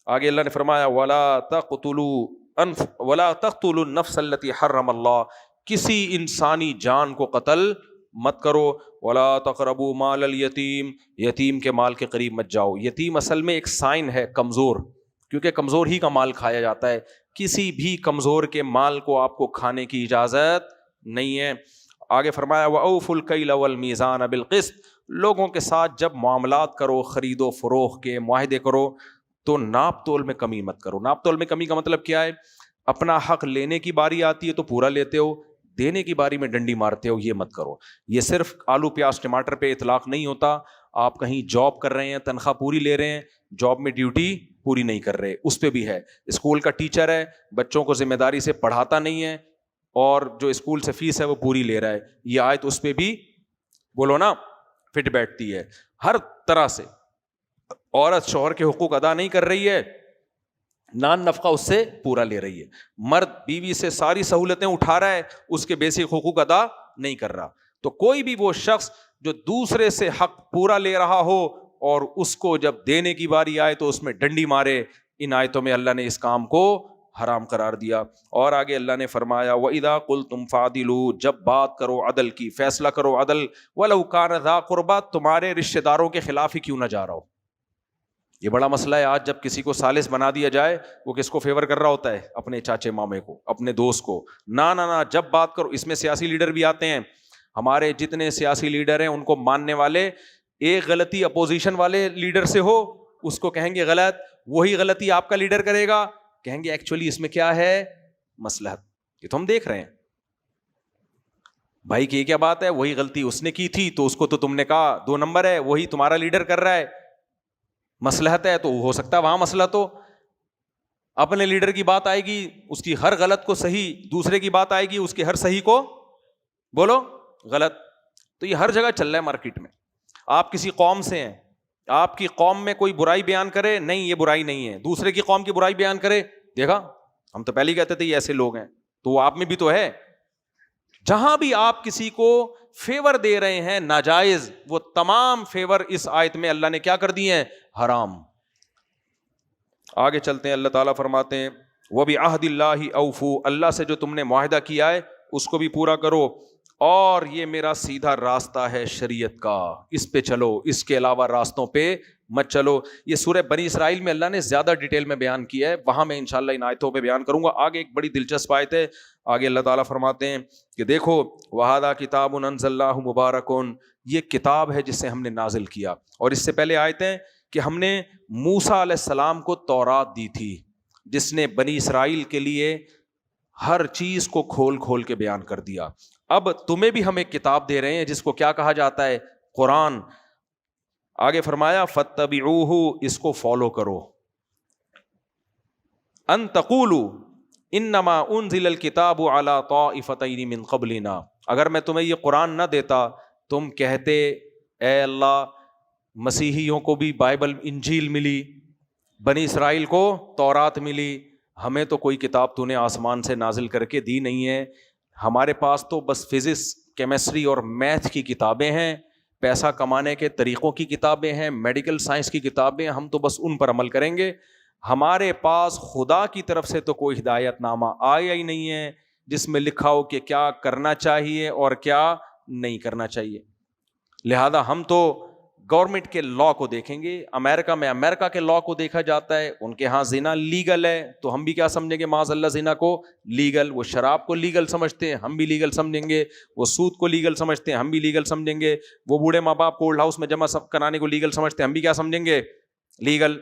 آگے اللہ نے فرمایا وَلَا تَقْتُلُوا النَّفْسَ الَّتِي حَرَّمَ اللَّهُ. کسی انسانی جان کو قتل مت کرو. وَلَا تَقْرَبُوا مَالَ الْيَتِيمِ. یتیم کے مال کے قریب مت جاؤ. یتیم اصل میں ایک سائن ہے کمزور، کیونکہ کمزور ہی کا مال کھایا جاتا ہے. کسی بھی کمزور کے مال کو آپ کو کھانے کی اجازت نہیں ہے. آگے فرمایا وَأَوْفُوا الْكَيْلَ وَالْمِيزَانَ بِالْقِسْطِ. لوگوں کے ساتھ جب معاملات کرو، خرید و فروخت کے معاہدے کرو، تو ناپ تول میں کمی مت کرو. ناپ تول میں کمی کا مطلب کیا ہے؟ اپنا حق لینے کی باری آتی ہے تو پورا لیتے ہو، دینے کی باری میں ڈنڈی مارتے ہو، یہ مت کرو. یہ صرف آلو پیاز ٹماٹر پہ اطلاق نہیں ہوتا. آپ کہیں جاب کر رہے ہیں، تنخواہ پوری لے رہے ہیں، جاب میں ڈیوٹی پوری نہیں کر رہے، اس پہ بھی ہے. اسکول کا ٹیچر ہے، بچوں کو ذمہ داری سے پڑھاتا نہیں ہے، اور جو اسکول سے فیس ہے وہ پوری لے رہا ہے، یہ آیت اس پہ بھی بولو نا فٹ بیٹھتی ہے. ہر طرح سے عورت شوہر کے حقوق ادا نہیں کر رہی ہے، نان نفقہ اس سے پورا لے رہی ہے. مرد بیوی سے ساری سہولتیں اٹھا رہا ہے، اس کے بیسک حقوق ادا نہیں کر رہا. تو کوئی بھی وہ شخص جو دوسرے سے حق پورا لے رہا ہو اور اس کو جب دینے کی باری آئے تو اس میں ڈنڈی مارے، ان آیتوں میں اللہ نے اس کام کو حرام قرار دیا. اور آگے اللہ نے فرمایا وَإِذَا قُلْتُمْ فَعْدِلُوا. جب بات کرو عدل کی، فیصلہ کرو عدل. وَلَوْ كَانَ ذَا قُرْبَىٰ. تمہارے رشتہ داروں کے خلاف ہی کیوں نہ جا رہا ہو. یہ بڑا مسئلہ ہے آج، جب کسی کو ثالث بنا دیا جائے وہ کس کو فیور کر رہا ہوتا ہے؟ اپنے چاچے مامے کو، اپنے دوست کو۔ نہ جب بات کرو، اس میں سیاسی لیڈر بھی آتے ہیں، ہمارے جتنے سیاسی لیڈر ہیں ان کو ماننے والے، ایک غلطی اپوزیشن والے لیڈر سے ہو اس کو کہیں گے غلط، وہی غلطی آپ کا لیڈر کرے گا کہیں گے ایکچولی اس میں کیا ہے مصلحت۔ یہ تو ہم دیکھ رہے ہیں بھائی کہ یہ کیا بات ہے، وہی غلطی اس نے کی تھی تو اس کو تو تم نے کہا 2 نمبر ہے، وہی تمہارا لیڈر کر رہا ہے، مصلحت ہے تو ہو سکتا ہے وہاں مسئلہ تو اپنے لیڈر کی بات آئے گی اس کی ہر غلط کو صحیح، دوسرے کی بات آئے گی اس کی ہر صحیح کو بولو غلط۔ تو یہ ہر جگہ چل رہا ہے مارکیٹ میں۔ آپ کسی قوم سے ہیں، آپ کی قوم میں کوئی برائی بیان کرے، نہیں یہ برائی نہیں ہے، دوسرے کی قوم کی برائی بیان کرے، دیکھا ہم تو پہلے ہی کہتے تھے یہ ایسے لوگ ہیں، تو وہ آپ میں بھی تو ہے۔ جہاں بھی آپ کسی کو فیور دے رہے ہیں ناجائز، وہ تمام فیور اس آیت میں اللہ نے کیا کر دی ہیں؟ حرام۔ آگے چلتے ہیں، اللہ تعالیٰ فرماتے ہیں وَبِعَهْدِ اللَّهِ أَوْفُوا، اللہ سے جو تم نے معاہدہ کیا ہے اس کو بھی پورا کرو، اور یہ میرا سیدھا راستہ ہے شریعت کا، اس پہ چلو، اس کے علاوہ راستوں پہ مت چلو۔ یہ سورہ بنی اسرائیل میں اللہ نے زیادہ ڈیٹیل میں بیان کیا ہے، وہاں میں انشاءاللہ ان آیتوں پہ بیان کروں گا۔ آگے ایک بڑی دلچسپ آیت ہے، آگے اللہ تعالیٰ فرماتے ہیں کہ دیکھو وَهَذَا كِتَابٌ أَنزَلْنَاهُ مُبَارَكٌ، یہ کتاب ہے جسے ہم نے نازل کیا۔ اور اس سے پہلے آیتیں کہ ہم نے موسیٰ علیہ السلام کو تورات دی تھی جس نے بنی اسرائیل کے لیے ہر چیز کو کھول کھول کے بیان کر دیا۔ اب تمہیں بھی ہم ایک کتاب دے رہے ہیں جس کو کیا کہا جاتا ہے؟ قرآن۔ آگے فرمایا فَاتَّبِعُوهُ، اس کو فالو کرو، ان تقولوا انما انزل الکتاب علی طائفتین من قبلنا، اگر میں تمہیں یہ قرآن نہ دیتا تم کہتے اے اللہ مسیحیوں کو بھی بائبل انجیل ملی، بنی اسرائیل کو تورات ملی، ہمیں تو کوئی کتاب تو نے آسمان سے نازل کر کے دی نہیں ہے، ہمارے پاس تو بس فزکس، کیمسٹری اور میتھ کی کتابیں ہیں، پیسہ کمانے کے طریقوں کی کتابیں ہیں، میڈیکل سائنس کی کتابیں، ہم تو بس ان پر عمل کریں گے، ہمارے پاس خدا کی طرف سے تو کوئی ہدایت نامہ آیا ہی نہیں ہے جس میں لکھا ہو کہ کیا کرنا چاہیے اور کیا نہیں کرنا چاہیے۔ لہذا ہم تو گورنمنٹ کے لا کو دیکھیں گے، امریکہ میں امریکہ کے لا کو دیکھا جاتا ہے، ان کے ہاں زنا لیگل ہے تو ہم بھی کیا سمجھیں گے؟ معاذ اللہ زنا کو لیگل، وہ شراب کو لیگل سمجھتے ہیں ہم بھی لیگل سمجھیں گے، وہ سود کو لیگل سمجھتے ہیں ہم بھی لیگل سمجھیں گے، وہ بوڑھے ماں باپ کو اولڈ ہاؤس میں جمع کرانے کو لیگل سمجھتے ہیں ہم بھی کیا سمجھیں گے؟ لیگل۔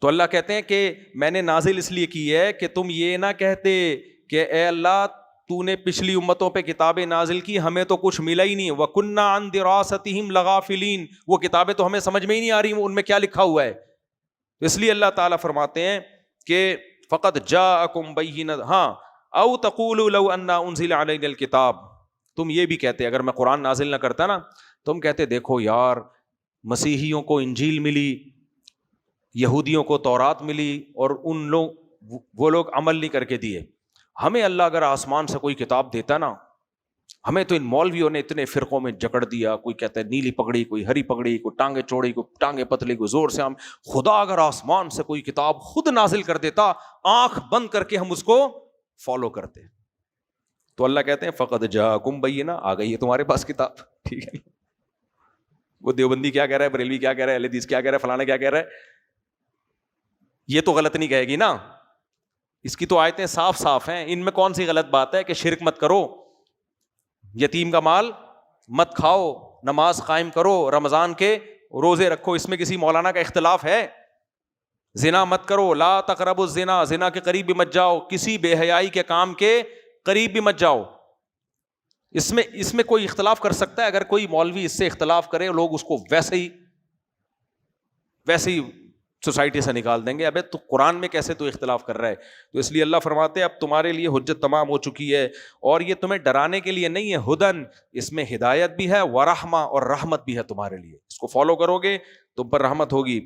تو اللہ کہتے ہیں کہ میں نے نازل اس لیے کی ہے کہ تم یہ نہ کہتے کہ اے اللہ تو نے پچھلی امتوں پہ کتابیں نازل کی ہمیں تو کچھ ملا ہی نہیں، وَكُنَّا عَنْ دِرَاسَتِهِمْ لَغَافِلِينَ، وہ کتابیں تو ہمیں سمجھ میں ہی نہیں آ رہی ان میں کیا لکھا ہوا ہے۔ اس لیے اللہ تعالیٰ فرماتے ہیں کہ فَقَدْ جَاءَكُمْ بَيِّنَةٌ، ہاں او تقولوا لو ان انزل علینا الکتاب، تم یہ بھی کہتے اگر میں قرآن نازل نہ کرتا نا، تم کہتے دیکھو یار مسیحیوں کو انجیل ملی، یہودیوں کو تورات ملی، اور وہ لوگ عمل نہیں کر کے دیے، ہمیں اللہ اگر آسمان سے کوئی کتاب دیتا نا، ہمیں تو ان مولویوں نے اتنے فرقوں میں جکڑ دیا، کوئی کہتا ہے نیلی پگڑی، کوئی ہری پگڑی، کوئی ٹانگیں چوڑی، کوئی ٹانگیں پتلی، کوئی زور سے ہم، خدا اگر آسمان سے کوئی کتاب خود نازل کر دیتا آنکھ بند کر کے ہم اس کو فالو کرتے۔ تو اللہ کہتے ہیں فقد جاءکم بینہ، آ گئی ہے تمہارے پاس کتاب، ٹھیک ہے۔ وہ دیوبندی کیا کہہ رہا ہے، بریلوی کیا کہہ رہا ہے، اہل حدیث کیا کہہ رہا ہے، فلانا کیا کہہ رہا ہے، یہ تو غلط نہیں کہے گی نا، اس کی تو آیتیں صاف صاف ہیں، ان میں کون سی غلط بات ہے کہ شرک مت کرو، یتیم کا مال مت کھاؤ، نماز قائم کرو، رمضان کے روزے رکھو، اس میں کسی مولانا کا اختلاف ہے؟ زنا مت کرو، لا تقربوا الزنا، زنا کے قریب بھی مت جاؤ، کسی بے حیائی کے کام کے قریب بھی مت جاؤ، اس میں کوئی اختلاف کر سکتا ہے؟ اگر کوئی مولوی اس سے اختلاف کرے لوگ اس کو ویسے ہی سوسائٹی سے نکال دیں گے، ابے تو قرآن میں کیسے تو اختلاف کر رہا ہے؟ تو اس لیے اللہ فرماتے ہیں اب تمہارے لیے حجت تمام ہو چکی ہے، اور یہ تمہیں ڈرانے کے لیے نہیں ہے، ہدن، اس میں ہدایت بھی ہے، ورحمہ، اور رحمت بھی ہے تمہارے لیے، اس کو فالو کرو گے تم پر رحمت ہوگی۔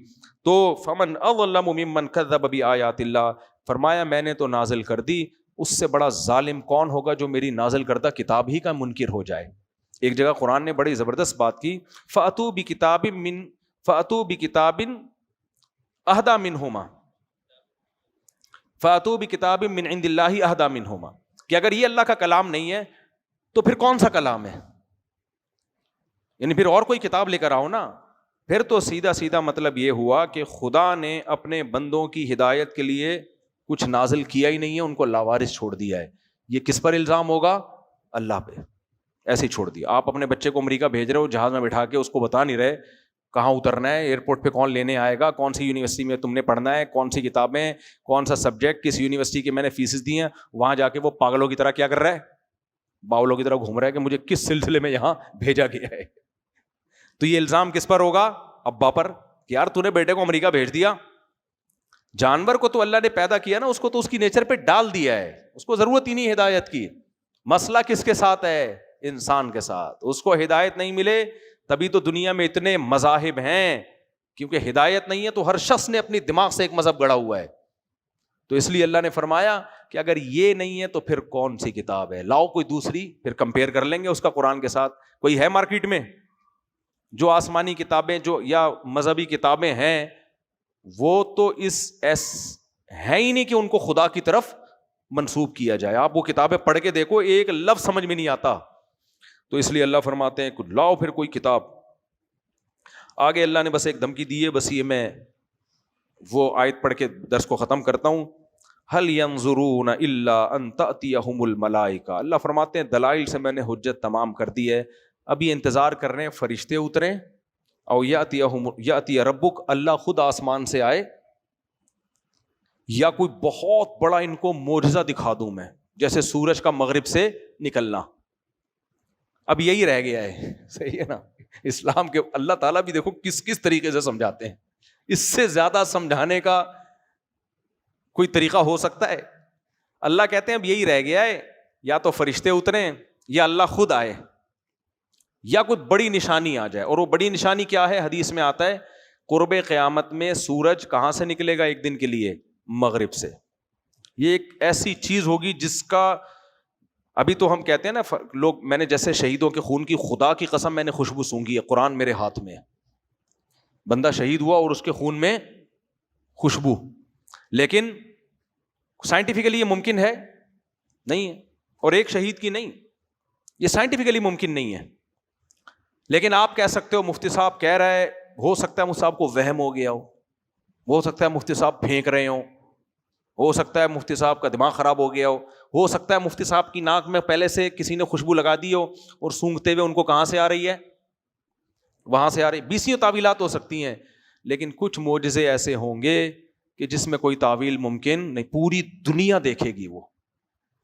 تو فمن اظلم ممن کذب بآیات اللہ، فرمایا میں نے تو نازل کر دی، اس سے بڑا ظالم کون ہوگا جو میری نازل کردہ کتاب ہی کا منکر ہو جائے۔ ایک جگہ قرآن نے بڑی زبردست بات کی، فأتوا بکتاب اہدا منہما، فاتوا بکتاب من عند اللہ اہدا منہما، کہ اگر یہ اللہ کا کلام نہیں ہے تو پھر کون سا کلام ہے؟ یعنی پھر اور کوئی کتاب لے کر آؤ نا، پھر تو سیدھا سیدھا مطلب یہ ہوا کہ خدا نے اپنے بندوں کی ہدایت کے لیے کچھ نازل کیا ہی نہیں ہے، ان کو لاوارث چھوڑ دیا ہے. یہ کس پر الزام ہوگا؟ اللہ پہ. ایسے ہی چھوڑ دیا. آپ اپنے بچے کو امریکہ بھیج رہے ہو جہاز میں بٹھا کے، اس کو بتا نہیں رہے کہاں اترنا ہے، ایئرپورٹ پہ کون لینے آئے گا، کون سی یونیورسٹی میں تم نے پڑھنا ہے، کون سی کتابیں، کون سا سبجیکٹ، کس یونیورسٹی کی میں نے فیسز دی ہیں. وہاں جا کے وہ پاگلوں کی طرح کیا کر رہا ہے؟ باولوں کی طرح گھوم رہا ہے کہ مجھے کس سلسلے میں یہاں بھیجا گیا ہے. تو یہ الزام کس پر ہوگا؟ ابا پر، کہ یار تو نے بیٹے کو امریکہ بھیج دیا. جانور کو تو اللہ نے پیدا کیا نا، اس کو تو اس کی نیچر پہ ڈال دیا ہے، اس کو ضرورت ہی نہیں ہدایت کی. مسئلہ کس کے ساتھ ہے؟ انسان کے ساتھ. اس کو ہدایت نہیں ملے، تبھی تو دنیا میں اتنے مذاہب ہیں، کیونکہ ہدایت نہیں ہے تو ہر شخص نے اپنی دماغ سے ایک مذہب گڑھا ہوا ہے. تو اس لیے اللہ نے فرمایا کہ اگر یہ نہیں ہے تو پھر کون سی کتاب ہے؟ لاؤ کوئی دوسری، پھر کمپیئر کر لیں گے اس کا قرآن کے ساتھ. کوئی ہے مارکیٹ میں جو آسمانی کتابیں جو یا مذہبی کتابیں ہیں وہ تو ہے ہی نہیں کہ ان کو خدا کی طرف منسوب کیا جائے. آپ وہ کتابیں پڑھ کے دیکھو، ایک لفظ سمجھ میں نہیں آتا. تو اس لیے اللہ فرماتے ہیں لاؤ پھر کوئی کتاب. آگے اللہ نے بس ایک دھمکی دی ہے، بس یہ میں وہ آیت پڑھ کے درس کو ختم کرتا ہوں. هل ينظرون الا ان تأتيهم الملائکہ. اللہ فرماتے ہیں دلائل سے میں نے حجت تمام کر دی ہے، ابھی انتظار کر رہے ہیں فرشتے اتریں. او یأتی ربک، اللہ خود آسمان سے آئے، یا کوئی بہت بڑا ان کو معجزہ دکھا دوں میں، جیسے سورج کا مغرب سے نکلنا. اب یہی رہ گیا ہے. صحیح ہے نا؟ اسلام کے اللہ تعالیٰ بھی دیکھو کس کس طریقے سے سمجھاتے ہیں. اس سے زیادہ سمجھانے کا کوئی طریقہ ہو سکتا ہے؟ اللہ کہتے ہیں اب یہی رہ گیا ہے، یا تو فرشتے اتریں یا اللہ خود آئے یا کوئی بڑی نشانی آ جائے. اور وہ بڑی نشانی کیا ہے؟ حدیث میں آتا ہے قرب قیامت میں سورج کہاں سے نکلے گا ایک دن کے لیے؟ مغرب سے. یہ ایک ایسی چیز ہوگی جس کا ابھی تو ہم کہتے ہیں نا لوگ، میں نے جیسے شہیدوں کے خون کی، خدا کی قسم میں نے خوشبو سونگھی ہے، قرآن میرے ہاتھ میں ہے، بندہ شہید ہوا اور اس کے خون میں خوشبو. لیکن سائنٹیفکلی یہ ممکن ہے؟ نہیں ہے. اور ایک شہید کی نہیں، یہ سائنٹیفکلی ممکن نہیں ہے. لیکن آپ کہہ سکتے ہو مفتی صاحب کہہ رہا ہے، ہو سکتا ہے مفتی صاحب کو وہم ہو گیا ہو سکتا ہے مفتی صاحب پھینک رہے ہو سکتا ہے مفتی صاحب کا دماغ خراب ہو گیا ہو سکتا ہے مفتی صاحب کی ناک میں پہلے سے کسی نے خوشبو لگا دی ہو اور سونگتے ہوئے ان کو کہاں سے آ رہی ہے؟ وہاں سے آ رہی. 20 تعویلات ہو سکتی ہیں، لیکن کچھ معجزے ایسے ہوں گے کہ جس میں کوئی تعویل ممکن نہیں. پوری دنیا دیکھے گی وہ.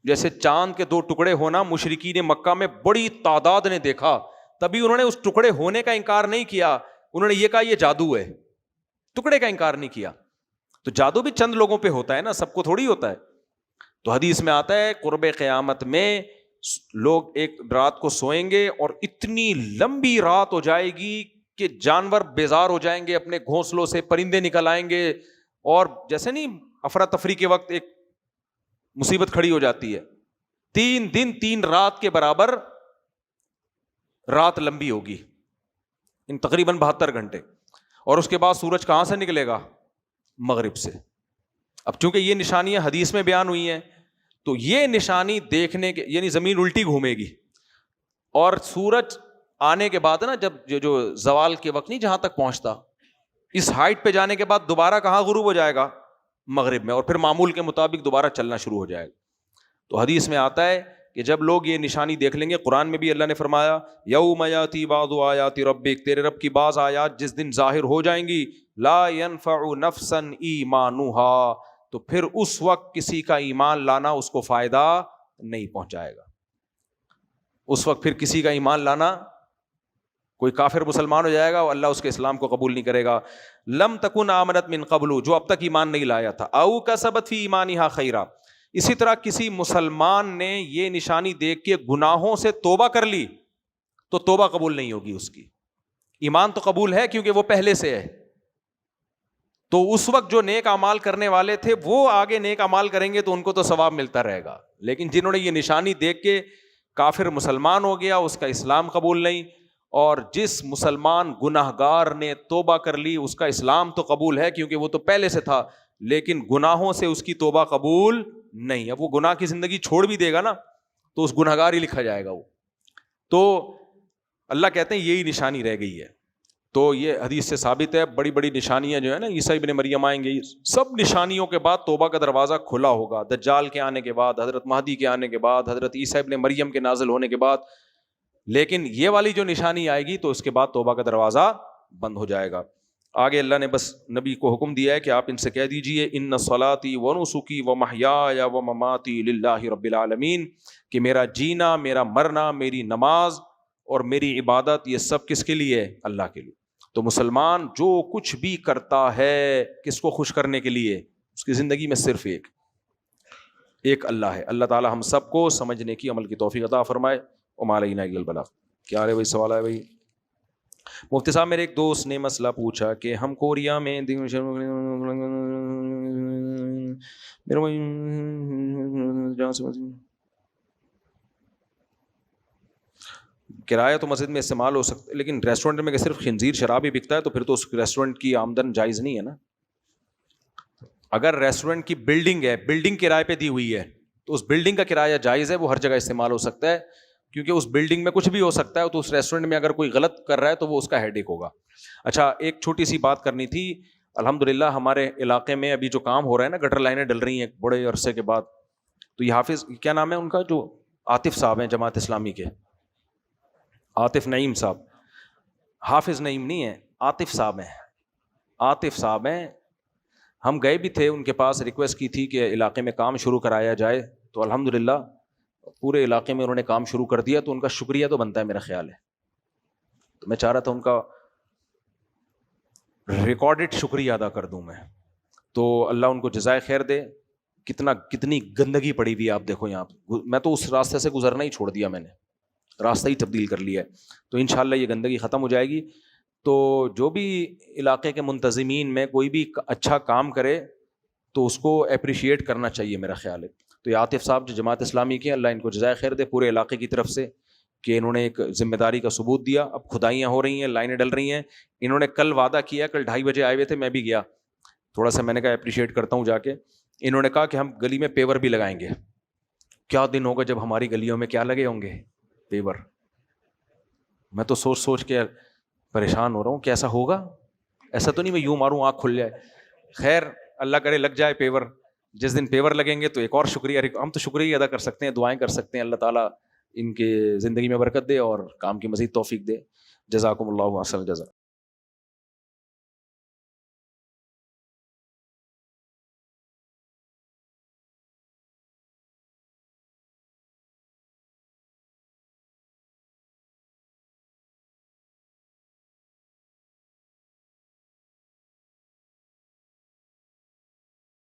جیسے چاند کے 2 ٹکڑے ہونا مشرکین مکہ میں بڑی تعداد نے دیکھا، تبھی انہوں نے اس ٹکڑے ہونے کا انکار نہیں کیا، انہوں نے یہ کہا یہ جادو ہے، ٹکڑے کا انکار نہیں کیا. تو جادو بھی چند لوگوں پہ ہوتا ہے نا، سب کو تھوڑی ہوتا ہے. تو حدیث میں آتا ہے قرب قیامت میں لوگ ایک رات کو سوئیں گے اور اتنی لمبی رات ہو جائے گی کہ جانور بیزار ہو جائیں گے اپنے گھونسلوں سے، پرندے نکل آئیں گے، اور جیسے نہیں افراتفری کے وقت ایک مصیبت کھڑی ہو جاتی ہے، 3 دن 3 رات کے برابر رات لمبی ہوگی، ان تقریباً 72 گھنٹے. اور اس کے بعد سورج کہاں سے نکلے گا؟ مغرب سے. اب چونکہ یہ نشانیاں حدیث میں بیان ہوئی ہیں، تو یہ نشانی دیکھنے کے یعنی زمین الٹی گھومے گی، اور سورج آنے کے بعد نا جب جو زوال کے وقت نہیں جہاں تک پہنچتا، اس ہائٹ پہ جانے کے بعد دوبارہ کہاں غروب ہو جائے گا؟ مغرب میں، اور پھر معمول کے مطابق دوبارہ چلنا شروع ہو جائے گا. تو حدیث میں آتا ہے کہ جب لوگ یہ نشانی دیکھ لیں گے، قرآن میں بھی اللہ نے فرمایا یوم یاتی بعض آیات ربک، تیرے رب کی بعض آیات جس دن ظاہر ہو جائیں گی، لا ينفع نفسا ایمانها، تو پھر اس وقت کسی کا ایمان لانا اس کو فائدہ نہیں پہنچائے گا. اس وقت پھر کسی کا ایمان لانا، کوئی کافر مسلمان ہو جائے گا اور اللہ اس کے اسلام کو قبول نہیں کرے گا. لم تکن آمنت من قبل، جو اب تک ایمان نہیں لایا تھا، او کسبت فی ایمانها خیرا. اسی طرح کسی مسلمان نے یہ نشانی دیکھ کے گناہوں سے توبہ کر لی تو توبہ قبول نہیں ہوگی اس کی. ایمان تو قبول ہے کیونکہ وہ پہلے سے ہے، تو اس وقت جو نیک اعمال کرنے والے تھے وہ آگے نیک اعمال کریں گے تو ان کو تو ثواب ملتا رہے گا. لیکن جنہوں نے یہ نشانی دیکھ کے کافر مسلمان ہو گیا، اس کا اسلام قبول نہیں، اور جس مسلمان گناہگار نے توبہ کر لی اس کا اسلام تو قبول ہے کیونکہ وہ تو پہلے سے تھا، لیکن گناہوں سے اس کی توبہ قبول نہیں. اب وہ گناہ کی زندگی چھوڑ بھی دے گا نا تو اس گناہگار ہی لکھا جائے گا وہ. تو اللہ کہتے ہیں یہی نشانی رہ گئی ہے. تو یہ حدیث سے ثابت ہے. بڑی بڑی نشانیاں جو ہے نا عیسیٰ ابن مریم آئیں گے, سب نشانیوں کے بعد توبہ کا دروازہ کھلا ہوگا. دجال کے آنے کے بعد, حضرت مہدی کے آنے کے بعد, حضرت عیسیٰ ابن مریم کے نازل ہونے کے بعد. لیکن یہ والی جو نشانی آئے گی تو اس کے بعد توبہ کا دروازہ بند ہو جائے گا. آگے اللہ نے بس نبی کو حکم دیا ہے کہ آپ ان سے کہہ دیجئے ان صلاتی و نسکی و محیایا و مماتی للہ رب العالمین, کہ میرا جینا, میرا مرنا, میری نماز اور میری عبادت یہ سب کس کے لیے ہے؟ اللہ کے لیے. تو مسلمان جو کچھ بھی کرتا ہے کس کو خوش کرنے کے لیے؟ اس کی زندگی میں صرف ایک اللہ ہے. اللہ تعالی ہم سب کو سمجھنے کی, عمل کی توفیق عطا فرمائے. وما علینا الا البلاغ. کیا رہے بھائی سوال ہے بھائی؟ مفتی صاحب میرے ایک دوست نے مسئلہ پوچھا کہ ہم کوریا میں کرایہ تو مسجد میں استعمال ہو سکتا ہے, لیکن ریسٹورنٹ میں کہ صرف خنزیر شراب ہی بکتا ہے تو پھر تو اس ریسٹورنٹ کی آمدن جائز نہیں ہے نا. اگر ریسٹورنٹ کی بلڈنگ ہے, بلڈنگ کرائے پہ دی ہوئی ہے, تو اس بلڈنگ کا کرایہ جائز ہے, وہ ہر جگہ استعمال ہو سکتا ہے, کیونکہ اس بلڈنگ میں کچھ بھی ہو سکتا ہے. تو اس ریسٹورنٹ میں اگر کوئی غلط کر رہا ہے تو وہ اس کا ہیڈ ایک ہوگا. اچھا ایک چھوٹی سی بات کرنی تھی. الحمدللہ ہمارے علاقے میں ابھی جو کام ہو رہا ہے نا, گٹر لائنیں ڈل رہی ہیں بڑے عرصے کے بعد. تو یہ حافظ کیا نام ہے ان کا, جو عاطف صاحب ہیں جماعت اسلامی کے, عاطف نعیم صاحب, حافظ نعیم نہیں ہے, عاطف صاحب ہیں, عاطف صاحب ہیں. ہم گئے بھی تھے ان کے پاس, ریکویسٹ کی تھی کہ علاقے میں کام شروع کرایا جائے, تو الحمدللہ پورے علاقے میں انہوں نے کام شروع کر دیا. تو ان کا شکریہ تو بنتا ہے میرا خیال ہے. تو میں چاہ رہا تھا ان کا ریکارڈڈ شکریہ ادا کر دوں میں. تو اللہ ان کو جزائے خیر دے. کتنی گندگی پڑی ہوئی ہے آپ دیکھو یہاں. میں تو اس راستے سے گزرنا ہی چھوڑ دیا, میں نے راستہ ہی تبدیل کر لیا ہے. تو انشاءاللہ یہ گندگی ختم ہو جائے گی. تو جو بھی علاقے کے منتظمین میں کوئی بھی اچھا کام کرے تو اس کو اپریشیٹ کرنا چاہیے میرا خیال ہے. تو یہ عاطف صاحب جو جماعت اسلامی کے, اللہ ان کو جزائے خیر دے پورے علاقے کی طرف سے, کہ انہوں نے ایک ذمہ داری کا ثبوت دیا. اب کھدائیاں ہو رہی ہیں, لائنیں ڈل رہی ہیں. انہوں نے کل وعدہ کیا, کل 2:30 بجے آئے ہوئے تھے, میں بھی گیا تھوڑا سا, میں نے کہا اپریشیٹ کرتا ہوں جا کے. انہوں نے کہا کہ ہم گلی میں پیور بھی لگائیں گے. کیا دن ہوگا جب ہماری گلیوں میں کیا لگے ہوں گے, پیور. میں تو سوچ کے پریشان ہو رہا ہوں, کیسا ہوگا. ایسا تو نہیں میں یوں ماروں آنکھ کھل جائے. خیر اللہ کرے لگ جائے پیور. جس دن پیور لگیں گے تو ایک اور شکریہ, ہم تو شکریہ ادا کر سکتے ہیں, دعائیں کر سکتے ہیں. اللہ تعالیٰ ان کے زندگی میں برکت دے اور کام کی مزید توفیق دے. جزاکم اللہ احسن الجزا.